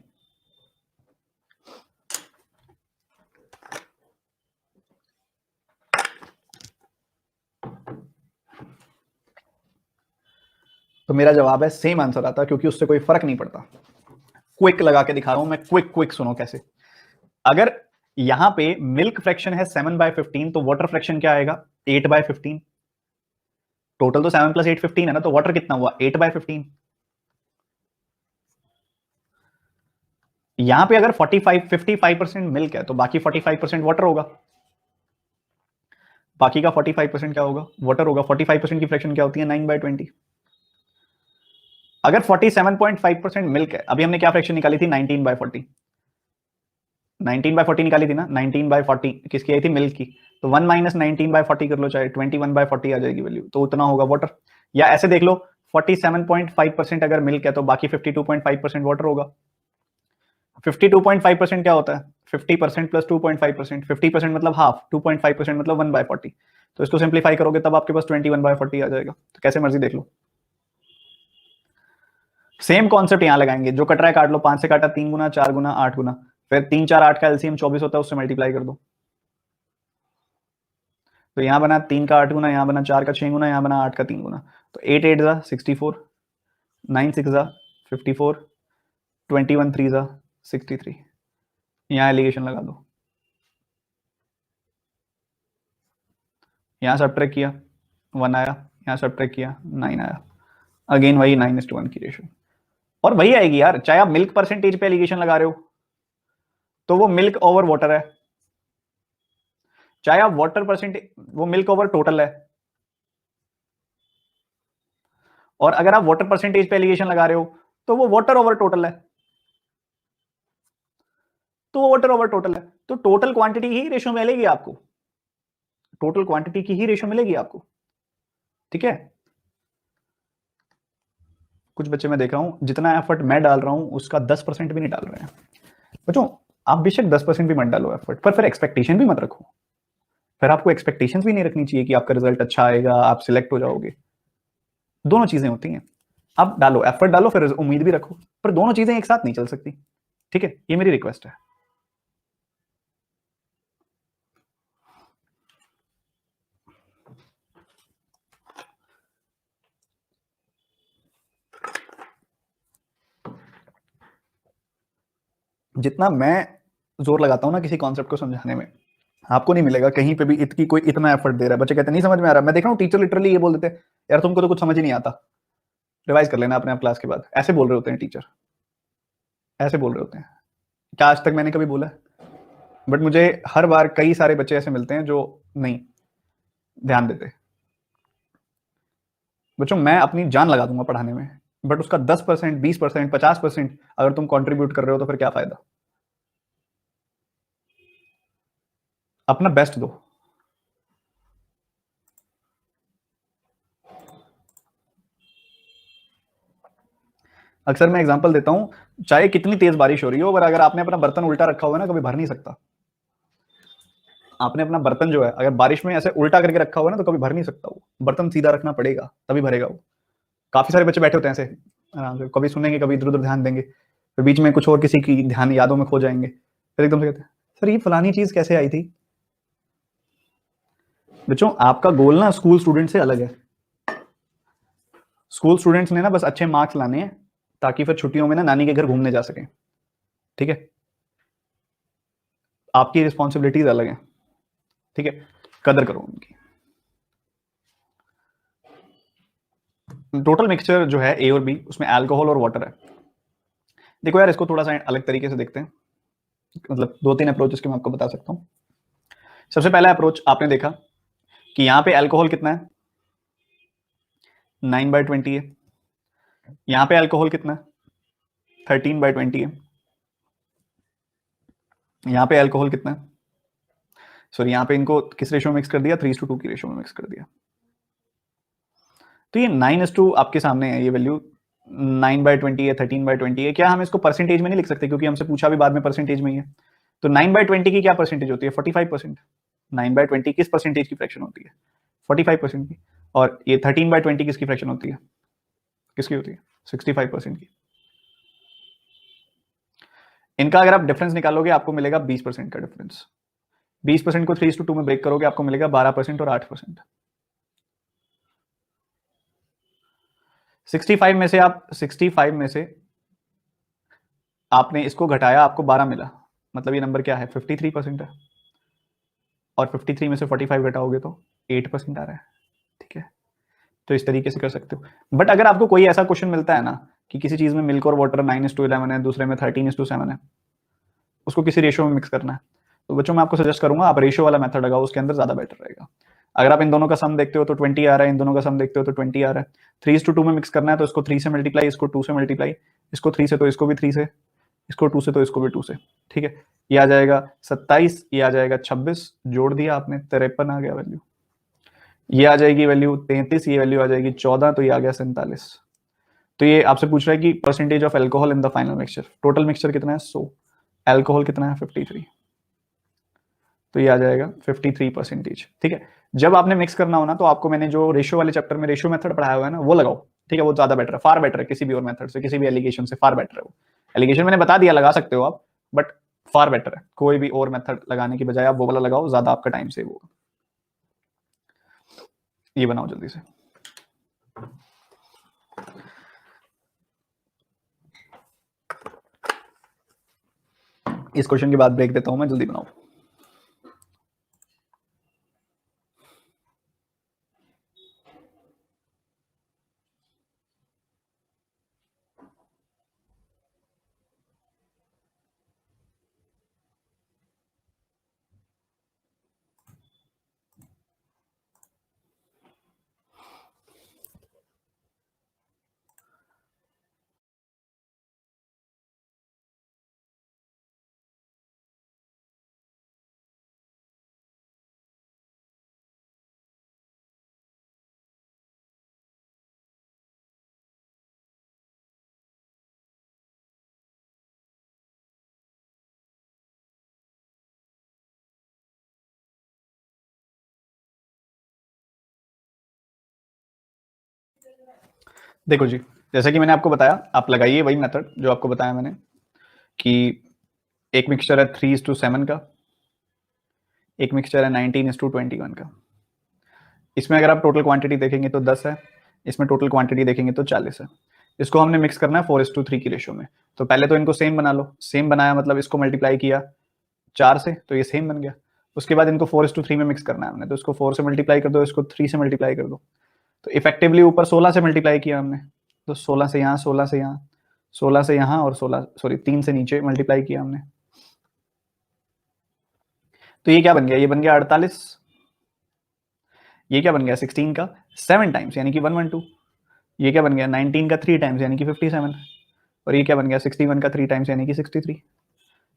तो मेरा जवाब है सेम आंसर आता, क्योंकि उससे कोई फर्क नहीं पड़ता। क्विक लगा के दिखा रहा हूं मैं, क्विक सुनो कैसे। अगर यहां पे मिल्क फ्रैक्शन है 7/15, तो वाटर फ्रैक्शन क्या आएगा 8/15। टोटल तो 7 + 8 15 है ना, तो वाटर कितना हुआ 8/15। यहां पे अगर 55% मिल्क है तो बाकी 45% वाटर होगा। बाकी का 45% क्या होगा, वाटर होगा। 45% की फ्रैक्शन क्या होती है 9/20। अगर 47.5% मिल्क है, अभी हमने क्या फ्रैक्शन निकाली थी 19/40, 19/40 निकाली थी ना। 19/40 किसकी आई थी, मिल्क की। तो 1 - 19/40 कर लो, चाहे 21/40 आ जाएगी वैल्यू, तो उतना होगा वाटर। या ऐसे देख लो 47.5% अगर मिल्क है तो बाकी 52.5% वाटर होगा। 52.5% क्या होता है 50% + 2.5%। 50% मतलब हाफ, 2.5% मतलब 1/40। तो इसको सिंप्लीफाई करोगे तब आपके पास 21/40 आ जाएगा। तो कैसे मर्जी देख लो, सेम कॉन्सेप्ट यहां लगाएंगे। जो कट रहा है काट लो, 5 से काटा 3 गुना, 4 गुना, 8 गुना। फिर 3 4 8 का एलसीएम 24 होता है, उससे मल्टीप्लाई कर दो। तो यहां बना 3 का 8 गुना, यहां बना 4 का 6 गुना, यहां बना 8 का 3 गुना। तो 8 8 जा 64, 9 6 जा 54, 21 3 जा 63। यहां एलिगेशन लगा दो, यहां सब्ट्रैक्ट किया 1 आया, यहां सब्ट्रैक्ट किया 9 आया। अगेन वही 9:1 की रेशियो, और वही आएगी यार। चाहे आप मिल्क परसेंटेज पे एलिगेशन लगा रहे हो तो वो मिल्क ओवर वाटर है, चाहे आप वाटर परसेंटेज, वो मिल्क ओवर टोटल है। और अगर आप वाटर परसेंटेज पे एलिगेशन लगा रहे हो तो वो वाटर ओवर टोटल है, तो वो वाटर ओवर टोटल है। तो टोटल क्वांटिटी ही रेशियो मिलेगी आपको, टोटल क्वांटिटी की ही रेशियो मिलेगी आपको। ठीक है, कुछ बच्चे मैं देख रहा हूं जितना एफर्ट मैं डाल रहा हूं उसका 10% भी नहीं डाल रहे हैं। बच्चों आप बेशक 10% भी मत डालो एफर्ट, पर फिर एक्सपेक्टेशन भी मत रखो। फिर आपको एक्सपेक्टेशंस भी नहीं रखनी चाहिए कि आपका रिजल्ट अच्छा आएगा, आप सिलेक्ट हो जाओगे। दोनों चीजें होती हैं। आप डालो, एफर्ट डालो, फिर उम्मीद भी रखो, पर दोनों चीजें एक साथ नहीं चल सकती। ठीक है, ये मेरी रिक्वेस्ट है। जितना मैं जोर लगाता हूं ना किसी कॉन्सेप्ट को समझाने में, आपको नहीं मिलेगा कहीं पे भी इतनी कोई इतना एफर्ट दे रहा है। बच्चे कहते हैं नहीं समझ में आ रहा। मैं देख रहा हूँ टीचर लिटरली ये बोल देते हैं, यार तुमको तो कुछ समझ ही नहीं आता, रिवाइज कर लेना अपने आप क्लास के बाद। ऐसे बोल रहे होते हैं टीचर, ऐसे बोल रहे होते हैं। क्या आज तक मैंने कभी बोला है? बट मुझे हर बार कई सारे बच्चे ऐसे मिलते हैं जो नहीं ध्यान देते। बच्चों मैं अपनी जान लगा दूंगा पढ़ाने में, बट उसका 10%, 20%, 50% अगर तुम कंट्रीब्यूट कर रहे हो तो फिर क्या फायदा। अपना बेस्ट दो। अक्सर मैं एग्जांपल देता हूं, चाहे कितनी तेज बारिश हो रही हो, पर अगर आपने अपना बर्तन उल्टा रखा हुआ है ना, कभी भर नहीं सकता। आपने अपना बर्तन जो है अगर बारिश में ऐसे उल्टा करके रखा हुआ है ना, तो कभी भर नहीं सकता। वो बर्तन सीधा रखना पड़ेगा, तभी भरेगा वो। काफी सारे बच्चे बैठे होते हैं ऐसे आराम से, कभी सुनेंगे, कभी इधर उधर ध्यान देंगे, फिर बीच में कुछ और किसी की ध्यान यादों में खो जाएंगे, फिर एकदम से कहते हैं सर ये फलानी चीज कैसे आई थी। बच्चों आपका गोल ना स्कूल स्टूडेंट से अलग है। स्कूल स्टूडेंट्स ने ना बस अच्छे मार्क्स लाने हैं, ताकि फिर छुट्टियों में ना नानी के घर घूमने जा सके। ठीक है, आपकी रिस्पॉन्सिबिलिटीज अलग है। ठीक है, कदर करो उनकी। टोटल मिक्सचर जो है ए और बी, उसमें अल्कोहल और वाटर है। देखो यार, इसको थोड़ा सा अलग तरीके से देखते हैं, मतलब 2-3 अप्रोचेस के मैं आपको बता सकता हूँ। सबसे पहला अप्रोच आपने देखा कि यहाँ पे अल्कोहल कितना है, 9/20 है। यहाँ पे अल्कोहल कितना है, 13/20 है। यहाँ पे अल्कोहल कितना है, सॉरी यहाँ पे इनको किस रेशो में मिक्स कर दिया, 3:2 की रेशो में मिक्स कर दिया। तो ये 9:2 आपके सामने है, ये वैल्यू 9/20 है, 13/20 है। क्या हम इसको परसेंटेज में नहीं लिख सकते, क्योंकि हमसे पूछा भी बाद में परसेंटेज में ही है। तो 9/20 की क्या परसेंटेज होती है, 45%। 9/20 किस परसेंटेज की फ्रैक्शन होती है, 45% की। और ये 13/20 किसकी फ्रैक्शन होती है, किसकी होती है, 65% की। इनका अगर आप डिफरेंस निकालोगे आपको मिलेगा 20% का डिफरेंस। 20% को 3:2 में ब्रेक करोगे आपको मिलेगा 12% और 8%। 65 में से आपने इसको घटाया, आपको 12 मिला, मतलब ये नंबर क्या है, 53% है। और 53 में से 45 घटाओगे तो 8% आ रहा है। ठीक है, तो इस तरीके से कर सकते हो। बट अगर आपको कोई ऐसा क्वेश्चन मिलता है ना कि किसी चीज में मिल्क और वाटर 9:11 है, दूसरे में 13:7 है, उसको किसी रेशियो में मिक्स करना है, तो बच्चों मैं आपको सजेस्ट करूंगा आप रेशियो वाला मेथड लगाओ, उसके अंदर ज्यादा बेटर रहेगा। अगर आप इन दोनों का सम देखते हो तो 20 आ रहा है, इन दोनों का सम देखते हो तो 20 आ रहा है। 3:2 में मिक्स करना है तो इसको 3 से मल्टीप्लाई, इसको 2 से मल्टीप्लाई, इसको 3 से तो इसको भी 3 से, इसको 2 से तो इसको भी 2 से। ठीक है, ये आ जाएगा 27, ये आ जाएगा 26, जोड़ दिया आपने 53 आ गया वैल्यू। ये आ जाएगी वैल्यू 33, ये वैल्यू आ जाएगी 14, तो ये आ गया 47। तो ये आपसे पूछ रहा है कि percentage of alcohol in the final mixture. Total mixture कितना है 100, एल्कोहल कितना है 53, तो ये आ जाएगा 53%। ठीक है, जब आपने मिक्स करना हो ना, तो आपको मैंने जो रेशियो वाले चैप्टर में रेशियो मेथड पढ़ाया हुआ है ना, वो लगाओ। ठीक है, वो ज्यादा बेटर है, फार बेटर है किसी भी और मेथड से, किसी भी एलिगेशन से फार बेटर है। वो एलिगेशन मैंने बता दिया, लगा सकते हो आप, बट फार बेटर है। कोई भी और मेथड लगाने की बजाय आप वो वाला लगाओ, ज्यादा आपका टाइम सेव होगा। ये बनाओ जल्दी से। इस क्वेश्चन के बाद ब्रेक देता हूं मैं, जल्दी बनाओ। देखो जी, जैसा कि मैंने आपको बताया, आप लगाइए वही मेथड जो आपको बताया मैंने, कि एक मिक्सचर है 3:7 का, एक मिक्सचर है 19:21 का। इसमें अगर आप टोटल क्वांटिटी देखेंगे तो 10 है, इसमें टोटल क्वांटिटी देखेंगे तो 40 है। इसको हमने मिक्स करना है 4:3 की रेशियो में। तो पहले तो इनको सेम बना लो, सेम बनाया मतलब इसको मल्टीप्लाई किया 4 से, तो ये सेम बन गया। उसके बाद इनको 4:3 में मिक्स करना है हमने, तो इसको 4 से मल्टीप्लाई कर दो, इसको 3 से मल्टीप्लाई कर दो। तो इफेक्टिवली ऊपर 16 से मल्टीप्लाई किया हमने, तो 16 से यहाँ, 16 से यहाँ, 16 से यहाँ, और 16 सॉरी 3 से नीचे मल्टीप्लाई किया हमने। तो ये क्या बन गया, ये बन गया 48। ये क्या बन गया 16 का 7 टाइम्स यानी कि 112। ये क्या बन गया 19 का 3 टाइम्स यानी कि 57। और ये क्या बन गया 61 का 3 टाइम्स यानी कि 63।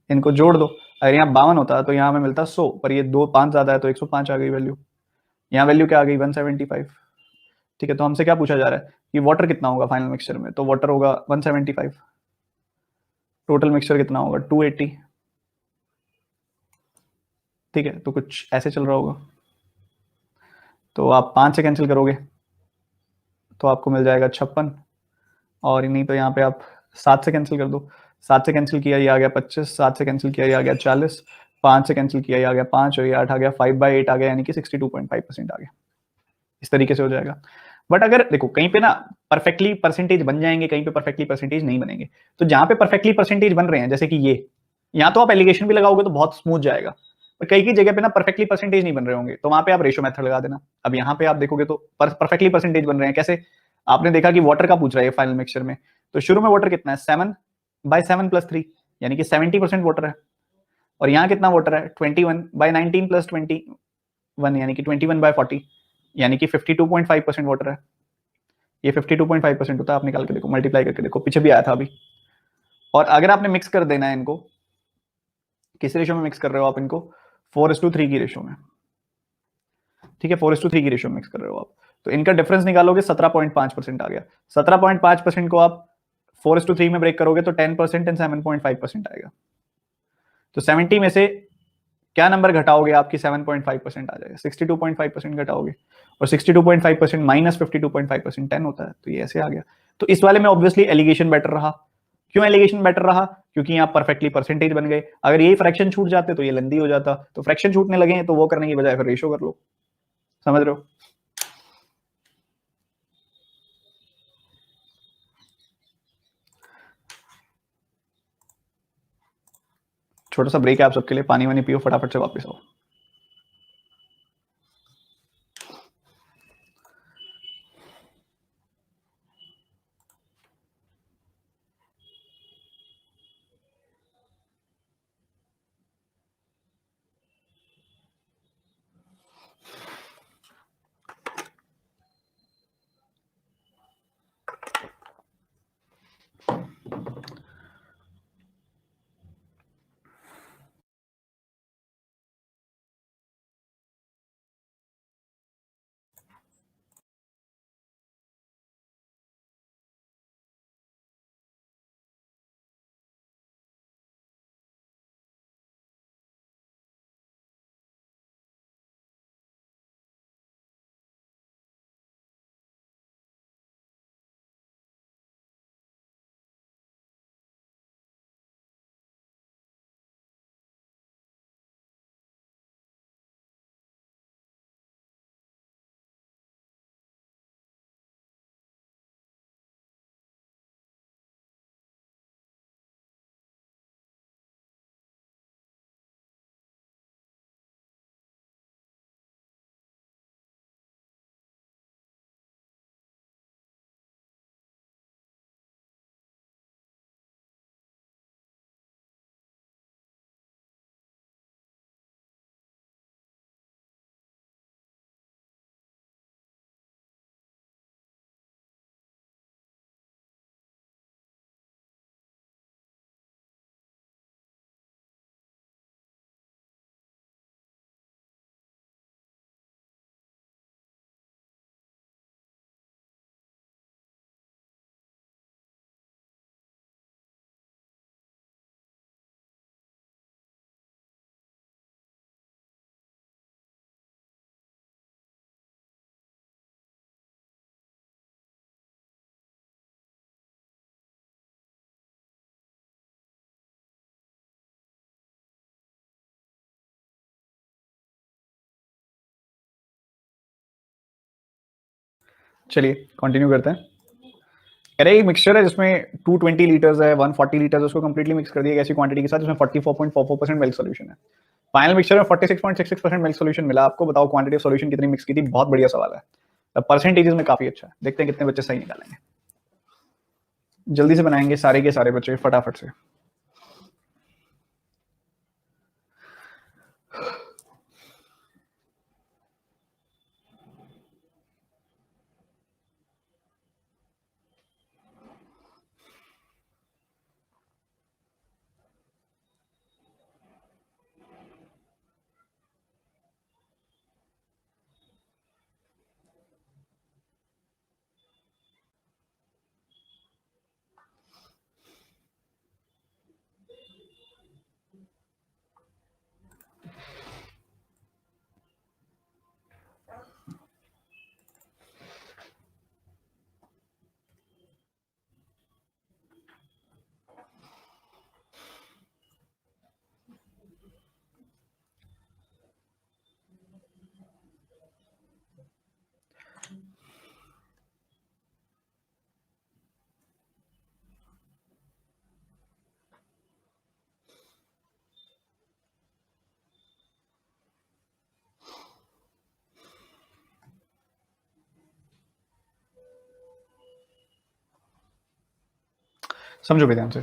इनको जोड़ दो। अगर यहाँ 52 होता तो यहाँ हमें मिलता 100, पर ये 2 5 ज्यादा है तो 105 आ गई वैल्यू। यहाँ वैल्यू क्या आ गई 175। ठीक है, तो हमसे क्या पूछा जा रहा है कि वाटर कितना होगा फाइनल मिक्सचर में, तो वाटर होगा 175। टोटल मिक्सचर कितना होगा 280। ठीक है, तो कुछ ऐसे चल रहा होगा। तो आप 5 से कैंसिल करोगे तो आपको मिल जाएगा 56, और नहीं तो यहाँ पे आप 7 से कैंसिल कर दो। 7 से कैंसिल किया ये आ गया 25, 7 से कैंसिल किया ये आ गया 40, 5 से कैंसिल किया ये आ गया 5, और ये 8 आ गया, 5/8 आ गया, यानी कि 62.5% आ गया। इस तरीके से हो जाएगा। बट अगर देखो कहीं पे ना परफेक्टली परसेंटेज बन जाएंगे, कहीं पे परफेक्टली परसेंटेज नहीं बनेंगे। तो जहां पे परफेक्टली परसेंटेज बन रहे हैं, जैसे कि ये, यहाँ तो आप एलिगेशन भी लगाओगे तो बहुत स्मूथ जाएगा, पर कई की जगह पे ना परफेक्टली परसेंटेज नहीं बन रहे होंगे, तो वहां पे आप रेशो मेथड लगा देना। अब यहाँ पे आप देखोगे तो परफेक्टली परसेंटेज बन रहे हैं कैसे। आपने देखा कि वाटर का पूछ रहा है फाइनल मिक्सचर में, तो शुरू में वाटर कितना है 7/7 + 3, यानी कि 70% वाटर है। और यहाँ कितना वाटर है 21/19 + 21, यानी कि 21/40, यानी कि 52.5% वाटर है। ये 52.5% होता है, आप निकाल के देखो, मल्टीप्लाई करके देखो, पीछे भी आया था अभी। और अगर आपने मिक्स कर देना है इनको, किस रेशो में मिक्स कर रहे हो आप इनको, 4:3 की रेशो में। ठीक है, 4:3 की रेशो में मिक्स कर रहे हो आप, तो इनका डिफरेंस निकालोगे 17.5% आ गया। 17.5% को आप 4:3 में ब्रेक करोगे तो 10% एंड 7.5% आएगा। तो 70 में से क्या नंबर घटाओगे, आपकी 7.5% आ जाएगा। 62.5% घटाओगे, और 62.5% माइनस 52.5% 10 होता है, तो ये ऐसे आ गया। तो इस वाले में ऑब्वियसली एलिगेशन बेटर रहा। क्यों एलिगेशन बेटर रहा, क्योंकि यहाँ परफेक्टली परसेंटेज बन गए। अगर यही फ्रैक्शन छूट जाते तो ये लेंदी हो जाता, तो फ्रैक्शन छूटने लगे तो वो करने की बजाय फिर रेशो कर लो। समझ रहे हो। छोटा सा ब्रेक है आप सबके लिए, पानी वानी पियो, फटाफट से वापस आओ। चलिए कंटिन्यू करते हैं। अरे एक मिक्सचर है जिसमें 220 लीटर्स है, 140 लीटर्स, उसको कंप्लीटली मिक्स कर दिया एक ऐसी क्वांटिटी के साथ जिसमें 44.44% मिल्क सॉल्यूशन है। फाइनल मिक्सचर में 46.66% मिल्क सॉल्यूशन मिला आपको। बताओ क्वांटिटी ऑफ सॉल्यूशन कितनी मिक्स की थी। बहुत बढ़िया सवाल है, परसेंटेजेस में काफी अच्छा है। देखते हैं कितने बच्चे सही निकालेंगे। जल्दी से बनाएंगे सारे के सारे बच्चे फटाफट से। समझो भी ध्यान से।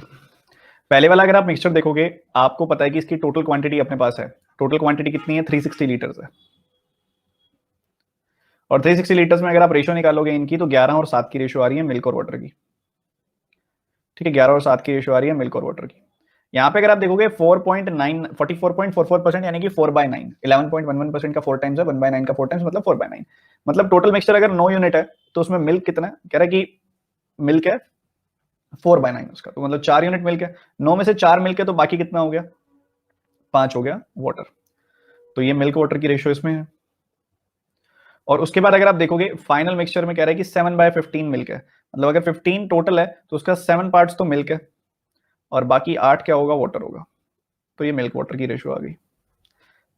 पहले वाला अगर आप मिक्सचर देखोगे, आपको पता है कि इसकी टोटल क्वांटिटी अपने पास है। टोटल क्वांटिटी कितनी है? 360 लीटर्स है। और 360 लीटर्स में अगर आप रेशियो निकालोगे इनकी, तो 11 और 7 की रेशियो आ रही है मिल्क और वाटर की। ठीक है, 11 और 7 की रेशियो आ रही है मिल्क और वाटर की। यहाँ पे अगर आप देखोगे 44.44% यानी कि 4/9, 11.11% का 4 टाइम्स है, 1/9 का 4 टाइम्स, मतलब 4/9। मतलब टोटल मिक्सचर अगर 9 यूनिट है तो उसमें मिल्क कितना है? कह रहा है कि मिल्क है 4/9 उसका, तो मतलब 4 यूनिट मिल्क है। 9 में से 4 मिल्क है तो बाकी कितना हो गया? 5 हो गया वाटर। तो ये मिल्क वाटर की रेशियो इसमें है। और उसके बाद अगर आप देखोगे फाइनल मिक्सचर में कह रहा है कि 7/15 मिल्क है। मतलब अगर 15 टोटल है तो उसका 7 पार्ट्स तो मिल्क है और बाकी 8 क्या होगा? वाटर होगा। तो ये मिल्क वाटर की रेशियो आ गई।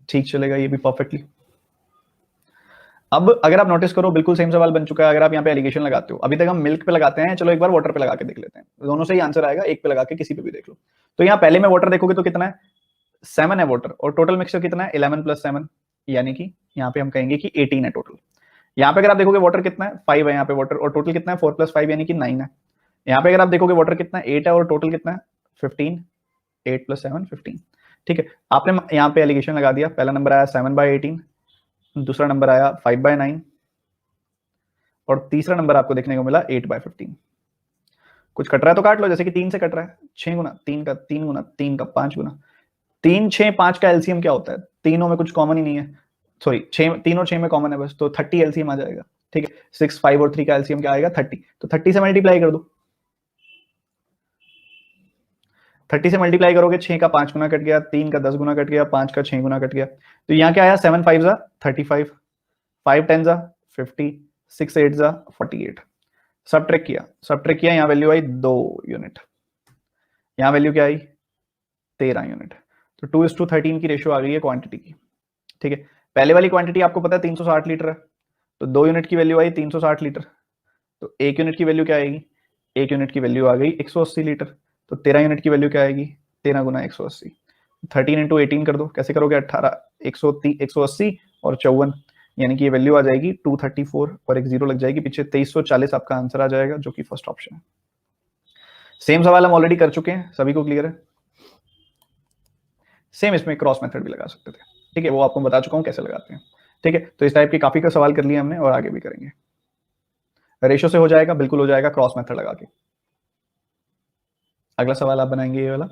ठीक चलेगा ये भी परफेक्टली। अब अगर आप नोटिस करो, बिल्कुल सेम सवाल बन चुका है। अगर आप यहाँ पे एलिगेशन लगाते हो, अभी तक हम मिल्क पे लगाते हैं, चलो एक बार वाटर पे लगा के देख लेते हैं। दोनों से ही आंसर आएगा, एक पे लगा के किसी पे भी देख लो। तो यहाँ पहले में वाटर देखोगे तो कितना है? 7 है वाटर, और टोटल मिक्सचर कितना है? 11 + 7, यानी कि यहाँ पे हम कहेंगे कि 18 है टोटल। यहाँ पे अगर आप देखोगे वाटर कितना है? 5 है यहाँ पे वाटर, और टोटल कितना है? 4 + 5 यानी कि 9 है। यहाँ पे अगर आप देखोगे वाटर कितना है? 8 है, और टोटल कितना है? 15। 8 + 7 15। ठीक है, आपने यहाँ पे एलिगेशन लगा दिया। पहला नंबर आया 7/18, दूसरा नंबर आया 5/9, और तीसरा नंबर आपको देखने को मिला 8/15। कुछ कट रहा है तो काट लो, जैसे कि 3 से कट रहा है, 6 गुना 3 का 3 गुना 3 का 5 गुना 3 6 5 का एलसीएम क्या होता है? तीनों में कुछ कॉमन ही नहीं है। सॉरी, 6, 3 और 6 में कॉमन है बस, तो 30 एलसीएम आ जाएगा। ठीक है, 6 5 और 3 का एलसीएम क्या आएगा? 30। तो 30 से मल्टीप्लाई कर दो। 30 से मल्टीप्लाई करोगे, 6 का 5 गुना कट गया, 3 का 10 गुना कट गया, 5 का 6 गुना कट गया। तो यहाँ क्या आया? 7 5 जा 35, 5 10 जा 50, 6 8 जा 48। सब ट्रिक किया, यहाँ वैल्यू आई 2 यूनिट, यहाँ वैल्यू क्या आई? 13 यूनिट। तो 2:13 की रेशियो आ गई है क्वांटिटी की। ठीक है, पहले वाली क्वांटिटी आपको पता है 360 लीटर है, तो 2 यूनिट की वैल्यू आई 360 लीटर। तो 1 यूनिट की वैल्यू क्या आएगी? 1 यूनिट की वैल्यू आ गई 180 लीटर। तो 13 यूनिट की वैल्यू क्या आएगी? 13 गुना 180। 13 × 18 कर दो, कैसे करोगे? 18 180 और 54, यानी कि ये वैल्यू आ जाएगी 234, और एक जीरो लग जाएगी पीछे, 2340 आपका आंसर आ जाएगा, जो कि फर्स्ट ऑप्शन है। सेम सवाल हम ऑलरेडी कर चुके हैं, सभी को क्लियर है? सेम इसमें क्रॉस मेथड भी लगा सकते थे। ठीक है, वो आपको बता चुका हूं कैसे लगाते हैं। ठीक है, तो इस टाइप के काफी का सवाल कर लिया हमने, और आगे भी करेंगे। रेशो से हो जाएगा, बिल्कुल हो जाएगा क्रॉस मेथड लगा के। अगला सवाल आप बनाएंगे ये वाला।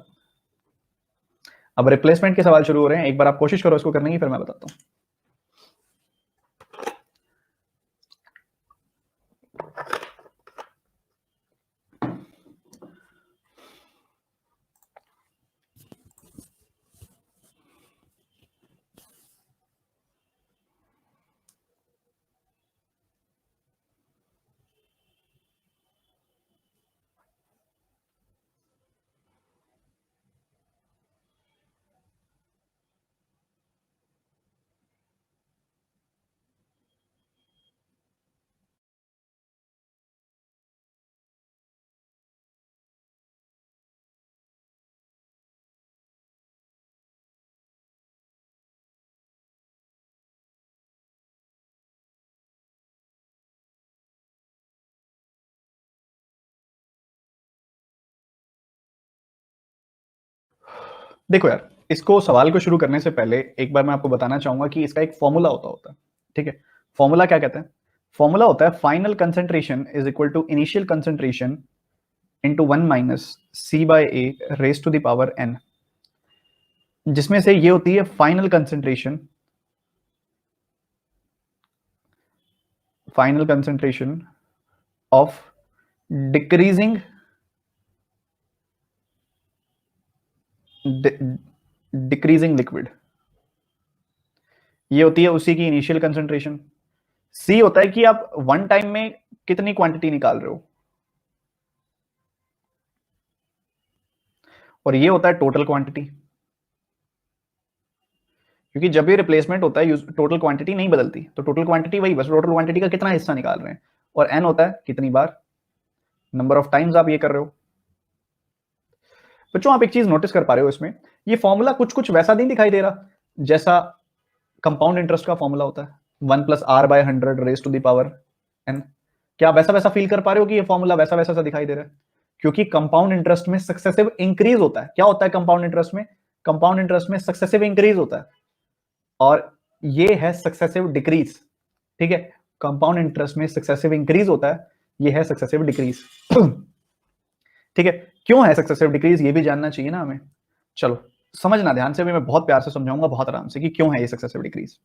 अब रिप्लेसमेंट के सवाल शुरू हो रहे हैं, एक बार आप कोशिश करो इसको करने की, फिर मैं बताता हूं। देखो यार, इसको सवाल को शुरू करने से पहले एक बार मैं आपको बताना चाहूंगा कि इसका एक फॉर्मूला होता है। ठीक है, फॉर्मूला क्या कहते हैं? फॉर्मूला होता है final concentration is equal to initial concentration into 1 - c/a raise to the power n, जिसमें से ये होती है final concentration of decreasing liquid. ये होती है उसी की इनिशियल कंसेंट्रेशन। सी होता है कि आप वन टाइम में कितनी क्वांटिटी निकाल रहे हो, और ये होता है टोटल क्वांटिटी। क्योंकि जब भी रिप्लेसमेंट होता है टोटल क्वांटिटी नहीं बदलती, तो टोटल क्वांटिटी वही, बस टोटल क्वांटिटी का कितना हिस्सा निकाल रहे हैं। और एन होता है कितनी बार, नंबर ऑफ टाइम्स आप ये कर रहे हो। बच्चों आप एक चीज नोटिस कर पा रहे हो इसमें, ये फॉर्मूला कुछ कुछ वैसा नहीं दिखाई दे रहा जैसा कंपाउंड इंटरेस्ट का फॉर्मूला होता है, 1 + r/100 raise to the power n। क्या आप वैसा वैसा फील कर पा रहे हो कि ये फॉर्मूला वैसा वैसा सा दिखाई दे रहा है? क्योंकि कंपाउंड इंटरेस्ट में सक्सेसिव इंक्रीज होता है। क्या होता है कंपाउंड इंटरेस्ट में? कंपाउंड इंटरेस्ट में सक्सेसिव इंक्रीज होता है, और ये है सक्सेसिव डिक्रीज। ठीक है, कंपाउंड इंटरेस्ट में सक्सेसिव इंक्रीज होता है, ये है सक्सेसिव डिक्रीज। ठीक है, क्यों है सक्सेसिव डिक्रीज ये भी जानना चाहिए ना हमें। चलो समझना ध्यान से, भी मैं बहुत प्यार से समझाऊंगा, बहुत आराम से, कि क्यों है ये सक्सेसिव डिक्रीज।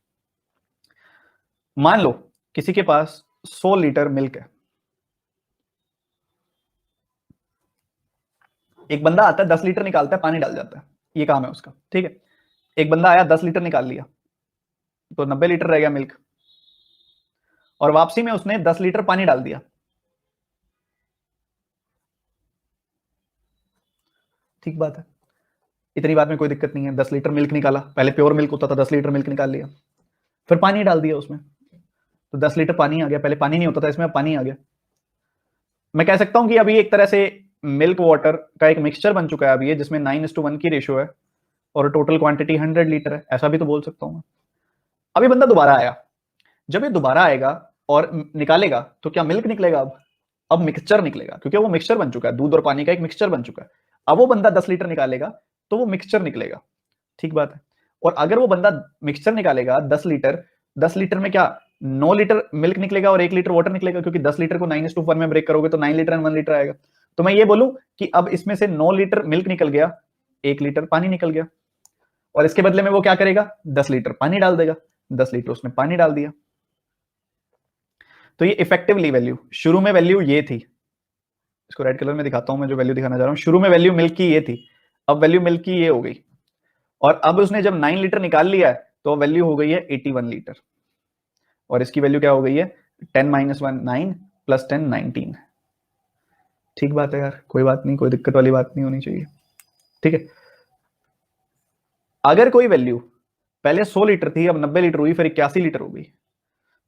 मान लो किसी के पास 100 लीटर मिल्क है, एक बंदा आता है 10 लीटर निकालता है, पानी डाल जाता है, ये काम है उसका। ठीक है, एक बंदा आया 10 लीटर निकाल लिया, तो 90 लीटर रह गया मिल्क, और वापसी में उसने 10 लीटर पानी डाल दिया। ठीक बात है, इतनी बात में कोई दिक्कत नहीं है। 10 लीटर मिल्क निकाला, पहले प्योर मिल्क होता था, 10 लीटर मिल्क निकाल लिया, फिर पानी डाल दिया उसमें, तो 10 लीटर पानी आ गया। पहले पानी नहीं होता था, इसमें अब पानी आ गया। मैं कह सकता हूं कि अभी एक तरह से मिल्क वाटर का एक मिक्सचर बन चुका है अभी ये, जिसमें 9:1 की रेशियो है, और टोटल क्वांटिटी 100 लीटर है, ऐसा भी तो बोल सकता हूं मैं। अभी बंदा दोबारा आया, जब ये दोबारा आएगा और निकालेगा, तो क्या मिल्क निकलेगा? अब मिक्सचर निकलेगा, क्योंकि वो मिक्सचर बन चुका है, दूध और पानी का एक मिक्सचर बन चुका है। अब वो बंदा 10 लीटर निकालेगा तो वो मिक्सचर निकलेगा। ठीक बात है। और अगर वो बंदा मिक्सचर निकालेगा 10 लीटर में क्या 9 लीटर मिल्क निकलेगा और 1 लीटर वाटर निकलेगा, क्योंकि 10 लीटर को 9:1 में ब्रेक करोगे तो 9 लीटर एंड 1 लीटर आएगा। तो मैं ये बोलूं कि अब इसमें से 9 लीटर मिल्क निकल गया, 1 लीटर पानी निकल गया, और इसके बदले में वो क्या करेगा? 10 लीटर पानी डाल देगा। 10 लीटर उसने पानी डाल दिया। तो ये इफेक्टिवली वैल्यू, शुरू में वैल्यू ये थी, इसको रेड कलर में दिखाता हूं मैं, जो वैल्यू दिखाना चाह रहा हूं, शुरू में वैल्यू मिल्क की ये थी, अब वैल्यू मिल्क की ये हो गई, और अब उसने जब 9 लीटर निकाल लिया है तो वैल्यू हो गई है 81 लीटर, और इसकी वैल्यू क्या हो गई है? 10 - 1 9 + 10 19। ठीक बात है यार, कोई बात नहीं, कोई दिक्कत वाली बात नहीं होनी चाहिए। ठीक है, अगर कोई वैल्यू पहले 100 लीटर थी, अब 90 लीटर हुई, फिर 81 लीटर हो गई,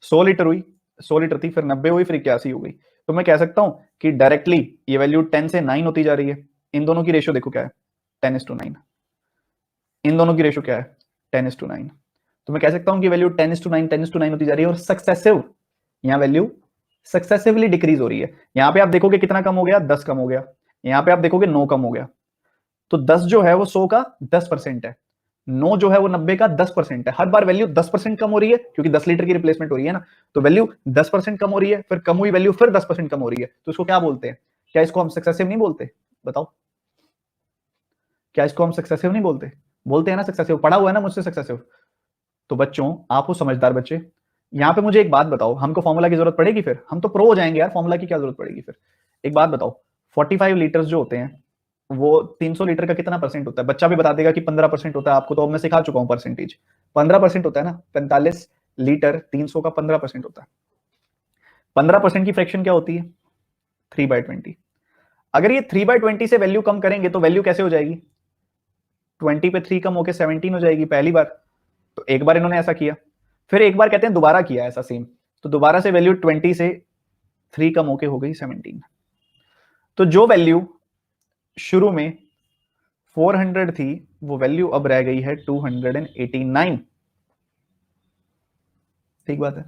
100 लीटर हुई, 100 लीटर थी, फिर 90 हुई, फिर 81 हो गई, तो मैं कह सकता हूं कि डायरेक्टली ये वैल्यू 10 से 9 होती जा रही है। इन दोनों की रेशियो देखो क्या है, 10:9। इन दोनों की रेशियो क्या है? 10:9। तो मैं कह सकता हूं कि वैल्यू 10:9 10:9 होती जा रही है, और सक्सेसिव, यहां वैल्यू सक्सेसिवली डिक्रीज हो रही है। यहां पे आप देखोगे कितना कम हो गया? 10 कम हो गया। यहां पे आप देखोगे 9 कम हो गया। तो 10 जो है वो 100 का 10% है, 9 जो है वो 90 का 10% है। हर बार वैल्यू 10% कम हो रही है, क्योंकि 10 लीटर की रिप्लेसमेंट हो रही है ना, तो वैल्यू 10% कम हो रही है, फिर कम हुई वैल्यू फिर 10% कम हो रही है। तो इसको क्या बोलते हैं? क्या इसको हम सक्सेसिव नहीं बोलते? बताओ, क्या इसको हम सक्सेसिव नहीं बोलते? बोलते हैं ना सक्सेसिव, पढ़ा हुआ है ना मुझसे सक्सेसिव। तो बच्चों, आप हो समझदार बच्चे, यहां पे मुझे एक बात बताओ, हमको फॉर्मूला की जरूरत पड़ेगी? फिर हम तो प्रो हो जाएंगे यार, फॉर्मूला की क्या जरूरत पड़ेगी फिर? एक बात बताओ, 45 लीटर्स जो होते हैं वो 300 लीटर का कितना परसेंट होता है? बच्चा भी बता देगा कि 15% होता है। आपको तो अब मैं सिखा चुका हूं परसेंटेज, 15% होता है ना। 45 लीटर 300 का 15% होता है। 15% की फ्रैक्शन क्या होती है? 3/20। अगर ये 3/20 से वैल्यू कम करेंगे तो वैल्यू कैसे हो जाएगी? 20 पे 3 कम होकर 17 हो जाएगी पहली बार। तो एक बार इन्होंने ऐसा किया, फिर एक बार कहते हैं दोबारा किया ऐसा सेम, तो दोबारा से वैल्यू 20 से 3 कम होके हो गई 17। तो जो वैल्यू शुरू में 400 थी, वो वैल्यू अब रह गई है 289। ठीक बात है,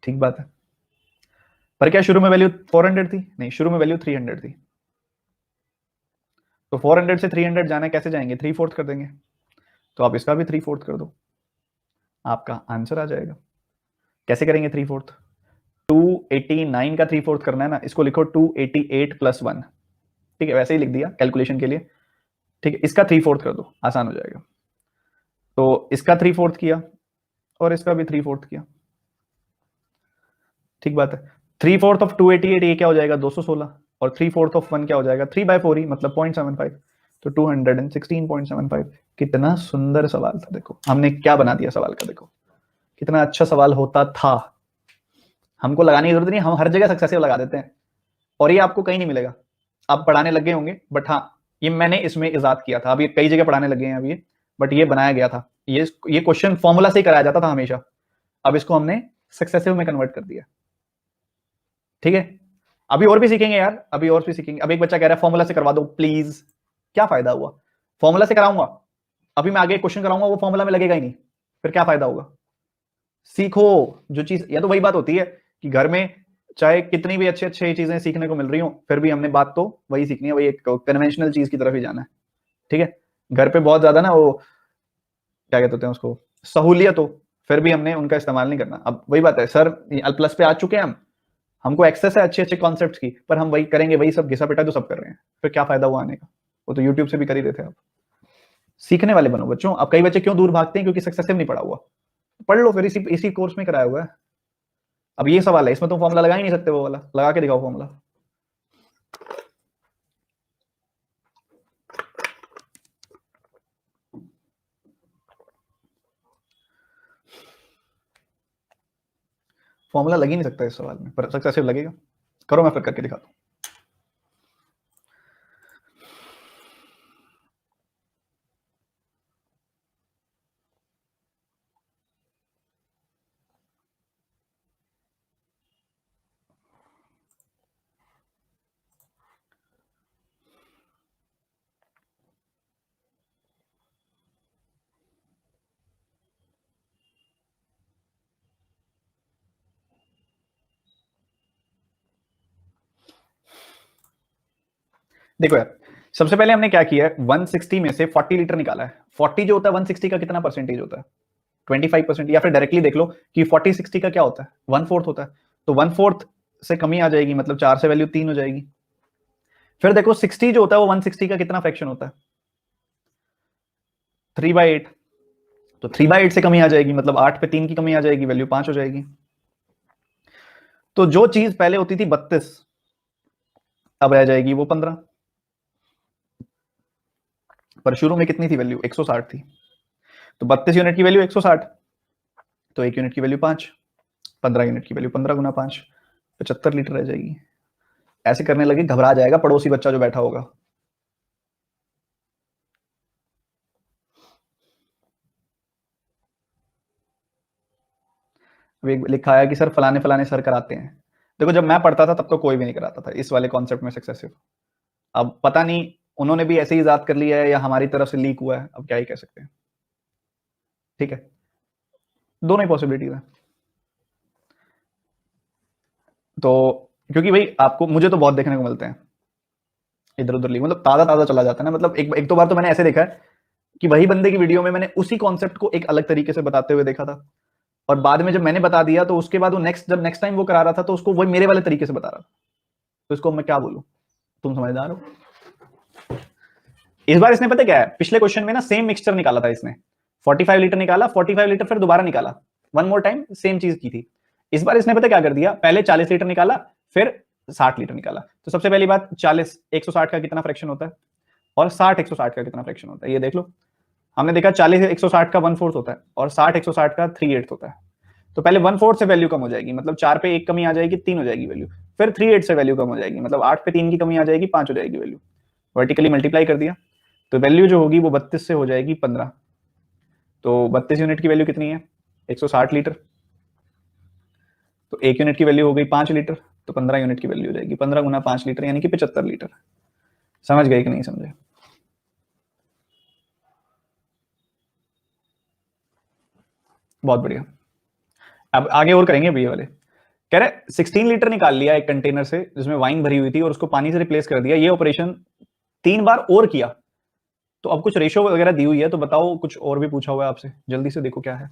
ठीक बात है। पर क्या शुरू में वैल्यू 400 थी? नहीं, शुरू में वैल्यू 300 थी। तो 400 से 300 जाना है, कैसे जाएंगे? 3/4 कर देंगे। तो आप इसका भी 3/4 कर दो, आपका आंसर आ जाएगा। कैसे करेंगे 3/4? 289 का 3/4 करना है ना, इसको लिखो 288 + 1। ठीक है, वैसे ही लिख दिया कैलकुलेशन के लिए। ठीक है, इसका 3/4 कर दो, आसान हो जाएगा। तो इसका 3/4 किया और इसका भी 3/4 किया। ठीक बात है। 3/4 ऑफ 288 ये क्या हो जाएगा? 216, और 3/4 ऑफ 1 क्या हो जाएगा? 3/4 ही, मतलब 0.75। तो 216.75। कितना सुंदर सवाल था, देखो हमने क्या बना दिया सवाल का, देखो कितना अच्छा सवाल होता था। हमको लगाने की जरूरत नहीं, हम हर जगह सक्सेसिव लगा देते हैं, और ये आपको कहीं नहीं मिलेगा। आप पढ़ाने लग गए होंगे, बट हाँ, ये मैंने इसमें इजाद किया था। अब ये कई जगह पढ़ाने लगे हैं अभी, बट ये बनाया गया था। ये क्वेश्चन फॉर्मूला से ही कराया जाता था हमेशा, अब इसको हमने सक्सेसिव में कन्वर्ट कर दिया। ठीक है, अभी और भी सीखेंगे यार, अभी और भी सीखेंगे। अब एक बच्चा कह रहा है फॉर्मूला से करवा दो प्लीज, क्या फायदा हुआ? फॉर्मूला से कराऊंगा, अभी मैं आगे क्वेश्चन कराऊंगा वो फॉर्मूला में लगेगा ही नहीं, फिर क्या फायदा होगा? सीखो जो चीज, या तो वही बात होती है कि घर में चाहे कितनी भी अच्छी अच्छी चीजें सीखने को मिल रही हो, फिर भी हमने बात तो वही सीखनी है, वही एक कन्वेंशनल चीज की तरफ ही जाना है। ठीक है, घर पे बहुत ज्यादा ना वो क्या कहते हैं उसको, सहूलियत हो, फिर भी हमने उनका इस्तेमाल नहीं करना। अब वही बात है सर, अल प्लस पे आ चुके हैं हम, हमको एक्सेस है अच्छे अच्छे कॉन्सेप्ट की, पर हम वही करेंगे, वही सब घिसा पिटा तो सब कर रहे हैं, फिर क्या फायदा हुआ आने का? वो तो यूट्यूब से भी कर ही रहे थे आप। सीखने वाले बनो बच्चों। अब कई बच्चे क्यों दूर भागते हैं? क्योंकि सक्सेसिव नहीं पढ़ा हुआ। पढ़ लो फिर, इसी इसी कोर्स में कराया हुआ है। अब ये सवाल है, इसमें तुम फॉर्मूला लगा ही नहीं सकते, वो वाला लगा के दिखाओ फॉर्मूला। फॉर्मूला लग ही नहीं सकता इस सवाल में, पर सक्सेसिव लगेगा। करो, मैं फिर करके दिखाता हूँ। देखो यार, सबसे पहले हमने क्या किया है, 160 में से 40 लीटर निकाला है। 40 जो होता है 160 का कितना परसेंटेज होता है? 25%। या फिर डायरेक्टली देख लो कि 40 60 का क्या होता है, 1/4 होता है। तो 1/4 से कमी आ जाएगी, मतलब 4 से वैल्यू 3 हो जाएगी। फिर देखो 60 जो होता है वो 160 का कितना फ्रैक्शन होता है? 3/8। तो 3/8 से कमी आ जाएगी, मतलब 8 पे 3 की कमी आ जाएगी, वैल्यू 5 हो जाएगी। तो जो चीज पहले होती थी 32, अब रह जाएगी वो 15। पर शुरू में कितनी थी वैल्यू? 160 थी। तो 32 यूनिट की वैल्यू 160, तो 1 यूनिट की वैल्यू 5, 15 यूनिट की वैल्यू 15 गुना 5, 75 लीटर रह जाएगी। ऐसे करने लगे घबरा जाएगा पड़ोसी बच्चा जो बैठा होगा। लिखा है कि सर फलाने फलाने सर कराते हैं। देखो जब मैं पढ़ता था तब तो कोई भी नहीं कराता था इस वाले कॉन्सेप्ट में सक्सेसिव। अब पता नहीं उन्होंने भी ऐसे ही इजाद कर लिया है या हमारी तरफ से लीक हुआ है, अब क्या ही कह सकते हैं। ठीक है, दोनों ही पॉसिबिलिटीज है। तो क्योंकि भाई आपको, मुझे तो बहुत देखने को मिलते हैं इधर उधर लीक, मतलब ताजा ताजा चला जाता है ना। मतलब एक एक दो बार तो मैंने ऐसे देखा है कि वही बंदे की वीडियो में मैंने उसी कॉन्सेप्ट को एक अलग तरीके से बताते हुए देखा था, और बाद में जब मैंने बता दिया तो उसके बाद वो जब नेक्स्ट टाइम वो करा रहा था तो उसको वही मेरे वाले तरीके से बता रहा था। तो इसको मैं क्या बोलूं? तुम समझदार हो। इस बार इसने पता क्या है, पिछले क्वेश्चन में ना सेम मिक्सचर निकाला था इसने, 45 लीटर निकाला, 45 लीटर फिर दोबारा निकाला, वन मोर टाइम सेम चीज की थी। इस बार इसने पता क्या कर दिया, पहले 40 लीटर निकाला, फिर 60 लीटर निकाला। तो सबसे पहली बात, 40 160 का कितना फ्रैक्शन होता है, और 60 160 का कितना फ्रैक्शन होता है, ये देख लो। हमने देखा 40 160 का 1/4 होता है, और 60 160 का 3/8 होता है। तो पहले 1/4 से वैल्यू कम हो जाएगी, मतलब 4 पे 1 कमी आ जाएगी, 3 हो जाएगी वैल्यू। फिर 3/8 से वैल्यू कम हो जाएगी, मतलब 8 पे 3 की कमी आ जाएगी, 5 हो जाएगी वैल्यू। वर्टिकली मल्टीप्लाई कर दिया, तो वैल्यू जो होगी वो 32 से हो जाएगी 15। तो 32 यूनिट की वैल्यू कितनी है? 160 लीटर। तो 1 यूनिट की वैल्यू हो गई 5 लीटर, तो 15 यूनिट की वैल्यू हो जाएगी 15 गुना 5 लीटर, यानी कि 75 लीटर। समझ गए कि नहीं समझे? बहुत बढ़िया। अब आगे और करेंगे भैया वाले। कह रहे 16 लीटर निकाल लिया एक कंटेनर से जिसमें वाइन भरी हुई थी, और उसको पानी से रिप्लेस कर दिया। ये ऑपरेशन 3 बार और किया। तो अब कुछ रेशो वगैरह दी हुई है, तो बताओ, कुछ और भी पूछा हुआ है आपसे, जल्दी से देखो क्या है।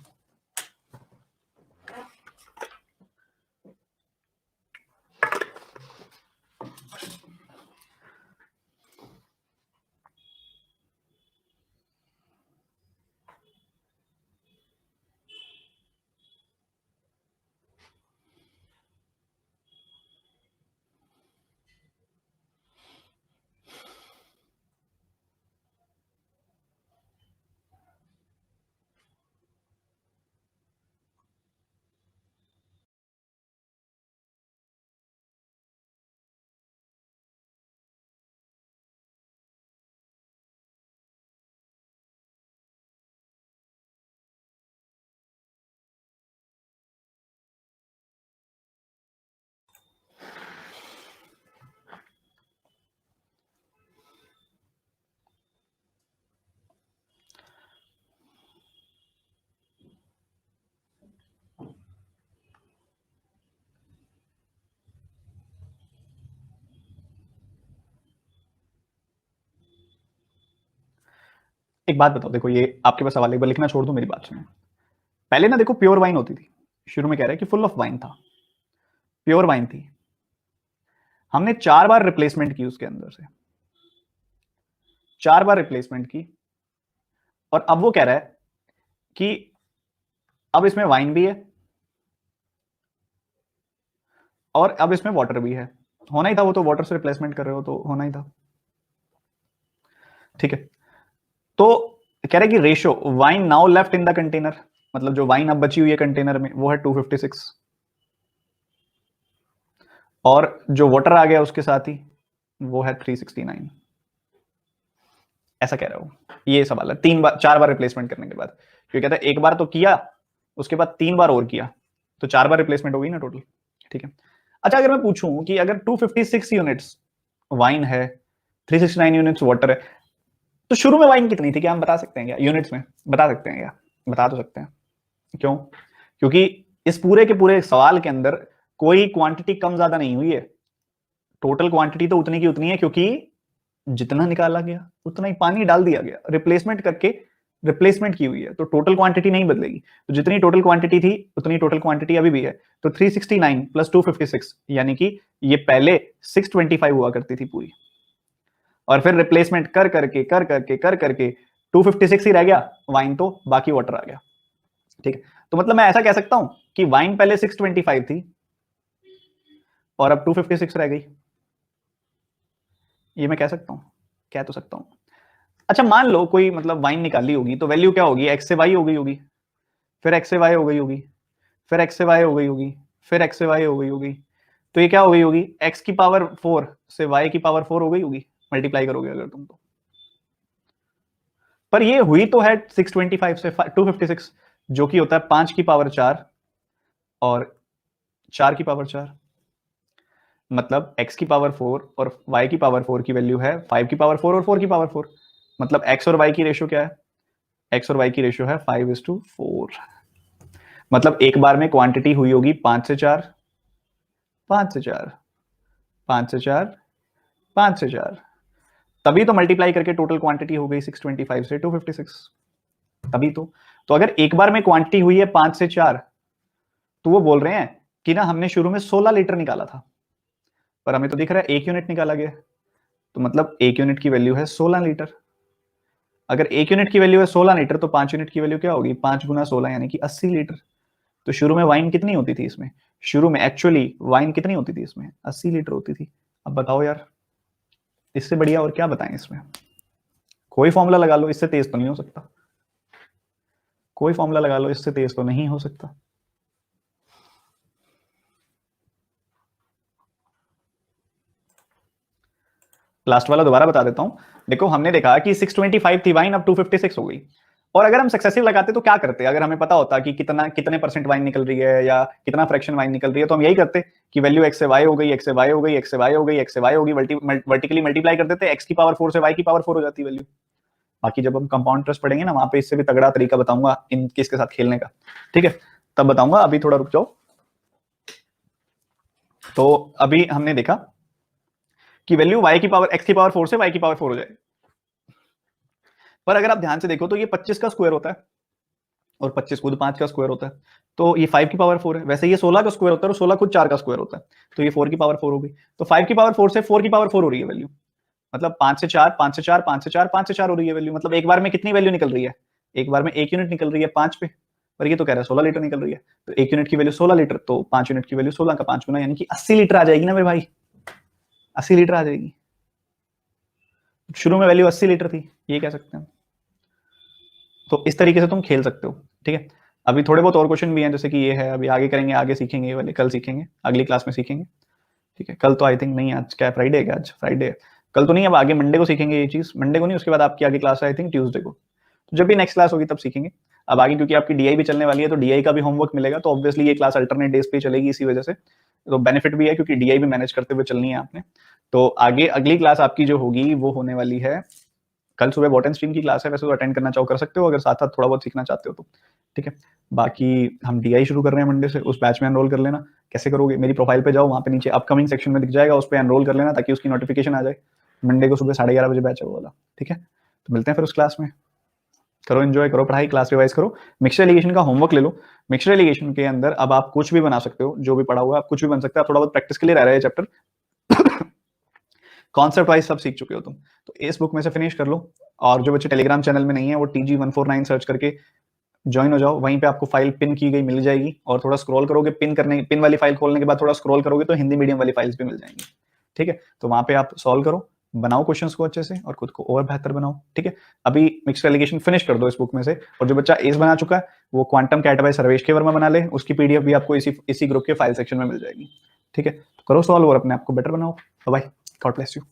एक बात बताओ, देखो ये आपके पास सवाल, एक बार लिखना छोड़ दो, मेरी बात सुनो। पहले ना देखो प्योर वाइन होती थी, शुरू में कह रहा है कि फुल ऑफ वाइन था, प्योर वाइन थी, हमने 4 बार रिप्लेसमेंट की उसके अंदर से, 4 बार रिप्लेसमेंट की, और अब वो कह रहा है कि अब इसमें वाइन भी है और अब इसमें वाटर भी है। होना ही था, वो तो वाटर से रिप्लेसमेंट कर रहे हो तो होना ही था, ठीक है। तो कह रहा है कि ratio wine now left in the container, मतलब जो वाइन अब बची हुई है कंटेनर में वो है 256, और जो वाटर आ गया उसके साथ ही वो है 369। ऐसा कह रहा हूं, ये सवाल है 4 बार रिप्लेसमेंट करने के बाद, क्योंकि कहता है एक बार तो किया, उसके बाद 3 बार और किया, तो 4 बार रिप्लेसमेंट हो गई ना टोटल, ठीक है। अच्छा, अगर मैं पूछूं कि अगर 256 यूनिट्स वाइन है, 369 यूनिट्स वाटर है, तो शुरू में वाइन कितनी थी, क्या हम बता सकते हैं क्या यूनिट्स में? बता सकते हैं क्या? बता तो सकते हैं। क्यों? क्योंकि इस पूरे के पूरे सवाल के अंदर कोई क्वांटिटी कम ज्यादा नहीं हुई है, टोटल क्वांटिटी तो उतनी की उतनी है, क्योंकि जितना निकाला गया उतना ही पानी डाल दिया गया, रिप्लेसमेंट करके रिप्लेसमेंट की हुई है, तो टोटल क्वांटिटी नहीं बदलेगी। तो जितनी टोटल क्वांटिटी थी उतनी टोटल क्वांटिटी अभी भी है। तो 369 प्लस 256 यानी कि ये पहले 625 हुआ करती थी पूरी, और फिर रिप्लेसमेंट कर करके 256 ही रह गया वाइन, तो बाकी वाटर आ गया, ठीक है। तो मतलब मैं ऐसा कह सकता हूं कि वाइन पहले 625 थी और अब 256 रह गई, ये मैं कह सकता हूं, कह तो सकता हूं। अच्छा, मान लो कोई मतलब वाइन निकाली होगी, तो वैल्यू क्या होगी, एक्स से वाई हो गई होगी, फिर एक्स से वाई हो गई होगी, फिर एक्स से वाई हो गई होगी, फिर एक्स से वाई हो गई होगी, तो ये क्या हो गई होगी, एक्स की पावर 4 से वाई की पावर 4 हो गई होगी, मल्टीप्लाई करोगे अगर तुम तो। पर ये हुई तो है 625 से 256, जो कि होता है 5 की पावर 4 और 4 की पावर 4, मतलब x की पावर 4 और y की पावर 4 की वैल्यू है 5 की पावर 4 और 4 की पावर 4, मतलब x और y की रेशियो क्या है, x और y की रेशियो है 5:4। मतलब एक बार में क्वांटिटी हुई होगी 5 से 4, 5 से 4, 5 से 4, 5 से 4, तभी तो मल्टीप्लाई करके टोटल क्वांटिटी हो गई 625 से 256, तभी तो अगर एक बार में क्वांटिटी हुई है 5 से 4, तो वो बोल रहे हैं कि ना हमने शुरू में 16 लीटर निकाला था, पर हमें तो दिख रहा है 1 यूनिट निकाला गया, तो मतलब 1 यूनिट की वैल्यू है 16 लीटर। अगर 1 यूनिट की वैल्यू है 16 लीटर, तो 5 यूनिट की वैल्यू क्या होगी, 5 गुना 16 यानी कि 80 लीटर। तो शुरू में वाइन कितनी होती थी इसमें, शुरू में एक्चुअली वाइन कितनी होती थी इसमें, 80 लीटर होती थी। अब बताओ यार, इससे बढ़िया और क्या बताएं इसमें? कोई फॉर्मूला लगा लो, इससे तेज तो नहीं हो सकता, कोई फॉर्मूला लगा लो, इससे तेज तो नहीं हो सकता। लास्ट वाला दोबारा बता देता हूं। देखो हमने देखा कि 625 थी वाइन, अब 256 हो गई, और अगर हम सक्सेसिव लगाते तो क्या करते, अगर हमें पता होता कि कितने परसेंट वाइन निकल रही है या कितना फ्रैक्शन वाइन निकल रही है, तो हम यही करते कि वैल्यू एक्स से वाई हो गई, एक्स से वाई हो गई, एक्स से वाई हो गई, एक्स से वाई होगी, वर्टिकली मल्टीप्लाई कर देते, एक्स की पावर 4 से वाई की पावर 4 हो जाती वैल्यू। बाकी जब हम कंपाउंड इंटरेस्ट पढ़ेंगे ना, वहां पे इससे भी तगड़ा तरीका बताऊंगा इन इसके साथ खेलने का, ठीक है, तब बताऊंगा, अभी थोड़ा रुक जाओ। तो अभी हमने देखा कि वैल्यू y की पावर x की पावर 4 से y की पावर 4 हो जाए, पर अगर आप ध्यान से देखो तो ये 25 का स्क्वायर होता है और 25 खुद 5 का स्क्वायर होता है, तो ये 5 की पावर 4 है। वैसे ये 16 का स्क्वायर होता है और 16 खुद 4 का स्क्वायर होता है, तो ये 4 की पावर 4 हो गई। तो 5 की पावर 4 से 4 की पावर 4 हो रही है वैल्यू, मतलब 5 से 4, 5 से 4, 5 से 4, 5 से 4 हो रही है वैल्यू। मतलब एक बार में कितनी वैल्यू निकल रही है, एक बार में 1 यूनिट निकल रही है 5 पे, पर ये तो कह रहा है 16 लीटर निकल रही है। तो 1 यूनिट की वैल्यू 16 लीटर, तो 5 यूनिट की वैल्यू 16 का 5 गुना, यानी कि 80 लीटर आ जाएगी ना मेरे भाई, 80 लीटर आ जाएगी। शुरू में वैल्यू 80 लीटर थी, ये कह सकते हैं। तो इस तरीके से तुम खेल सकते हो, ठीक है। अभी थोड़े बहुत और क्वेश्चन भी हैं, जैसे कि ये है, अभी आगे करेंगे, आगे सीखेंगे, ये वाले कल सीखेंगे, अगली क्लास में सीखेंगे, ठीक है। कल तो आई थिंक नहीं, आज क्या फ्राइडे है क्या, आज फ्राइडे है, कल तो नहीं, अब आगे मंडे को सीखेंगे ये चीज, मंडे को नहीं, उसके बाद आपकी आगे क्लास है आई थिंक ट्यूसडे को, तो जब भी नेक्स्ट क्लास होगी तब सीखेंगे। अब आगे क्योंकि आपकी डीआई भी चलने वाली है, तो डीआई का भी होमवर्क मिलेगा, तो ऑब्वियसली ये क्लास अल्टरनेट डेज पे चलेगी इसी वजह से, तो बेनिफिट भी है क्योंकि डीआई भी मैनेज करते हुए चलनी है आपने। तो आगे अगली क्लास आपकी जो होगी वो होने वाली है कल सुबह, बॉटन स्ट्रीम की क्लास है, वैसे तो अटेंड करना चाहो कर सकते हो, अगर साथ साथ थोड़ा बहुत सीखना चाहते हो तो, ठीक है। बाकी हम डीआई शुरू कर रहे हैं मंडे से, उस बैच में एनरोल कर लेना। कैसे करोगे, मेरी प्रोफाइल पे जाओ, वहाँ पे नीचे अपकमिंग सेक्शन में दिख जाएगा, उस पर एनरोल कर लेना ताकि उसकी नोटिफिकेशन आ जाए। मंडे को सुबह 11:30 बजे बैच है वो वाला, ठीक है। तो मिलते हैं फिर उस क्लास में। करो, एंजॉय करो, पढ़ाई, क्लास रिवाइज करो, मिक्सचर एलिगेशन का होमवर्क ले लो। मिक्सचर एलिगेशन के अंदर अब आप कुछ भी बना सकते हो, जो भी पढ़ा हुआ है आप कुछ भी बन सकते हो। आप थोड़ा बहुत प्रैक्टिस के लिए रह रहा है चैप्टर, कॉन्सेप्ट वाइज सब सीख चुके हो तुम, तो इस बुक में से फिनिश कर लो। और जो बच्चे टेलीग्राम चैनल में नहीं है वो TG149 सर्च करके ज्वाइन हो जाओ, वहीं पे आपको फाइल पिन की गई मिल जाएगी, और थोड़ा स्क्रॉल करोगे, पिन वाली फाइल खोलने के बाद थोड़ा स्क्रॉल करोगे तो हिंदी मीडियम वाली फाइल्स भी मिल जाएंगी। ठीक है, तो वहां पे आप सॉल्व करो, बनाओ क्वेश्चंस को अच्छे से और खुद को और बेहतर बनाओ। ठीक है, अभी मिक्स्ड एलिगेशन फिनिश कर दो इस बुक में से, और जो बच्चा एस बना चुका है वो क्वांटम कैट बाय सर्वेश के वर्मा बना ले, उसकी PDF भी आपको इसी ग्रुप के फाइल सेक्शन में मिल जाएगी। ठीक है, तो करो सॉल्व और अपने आप को बेटर बनाओ। Bye, God bless you.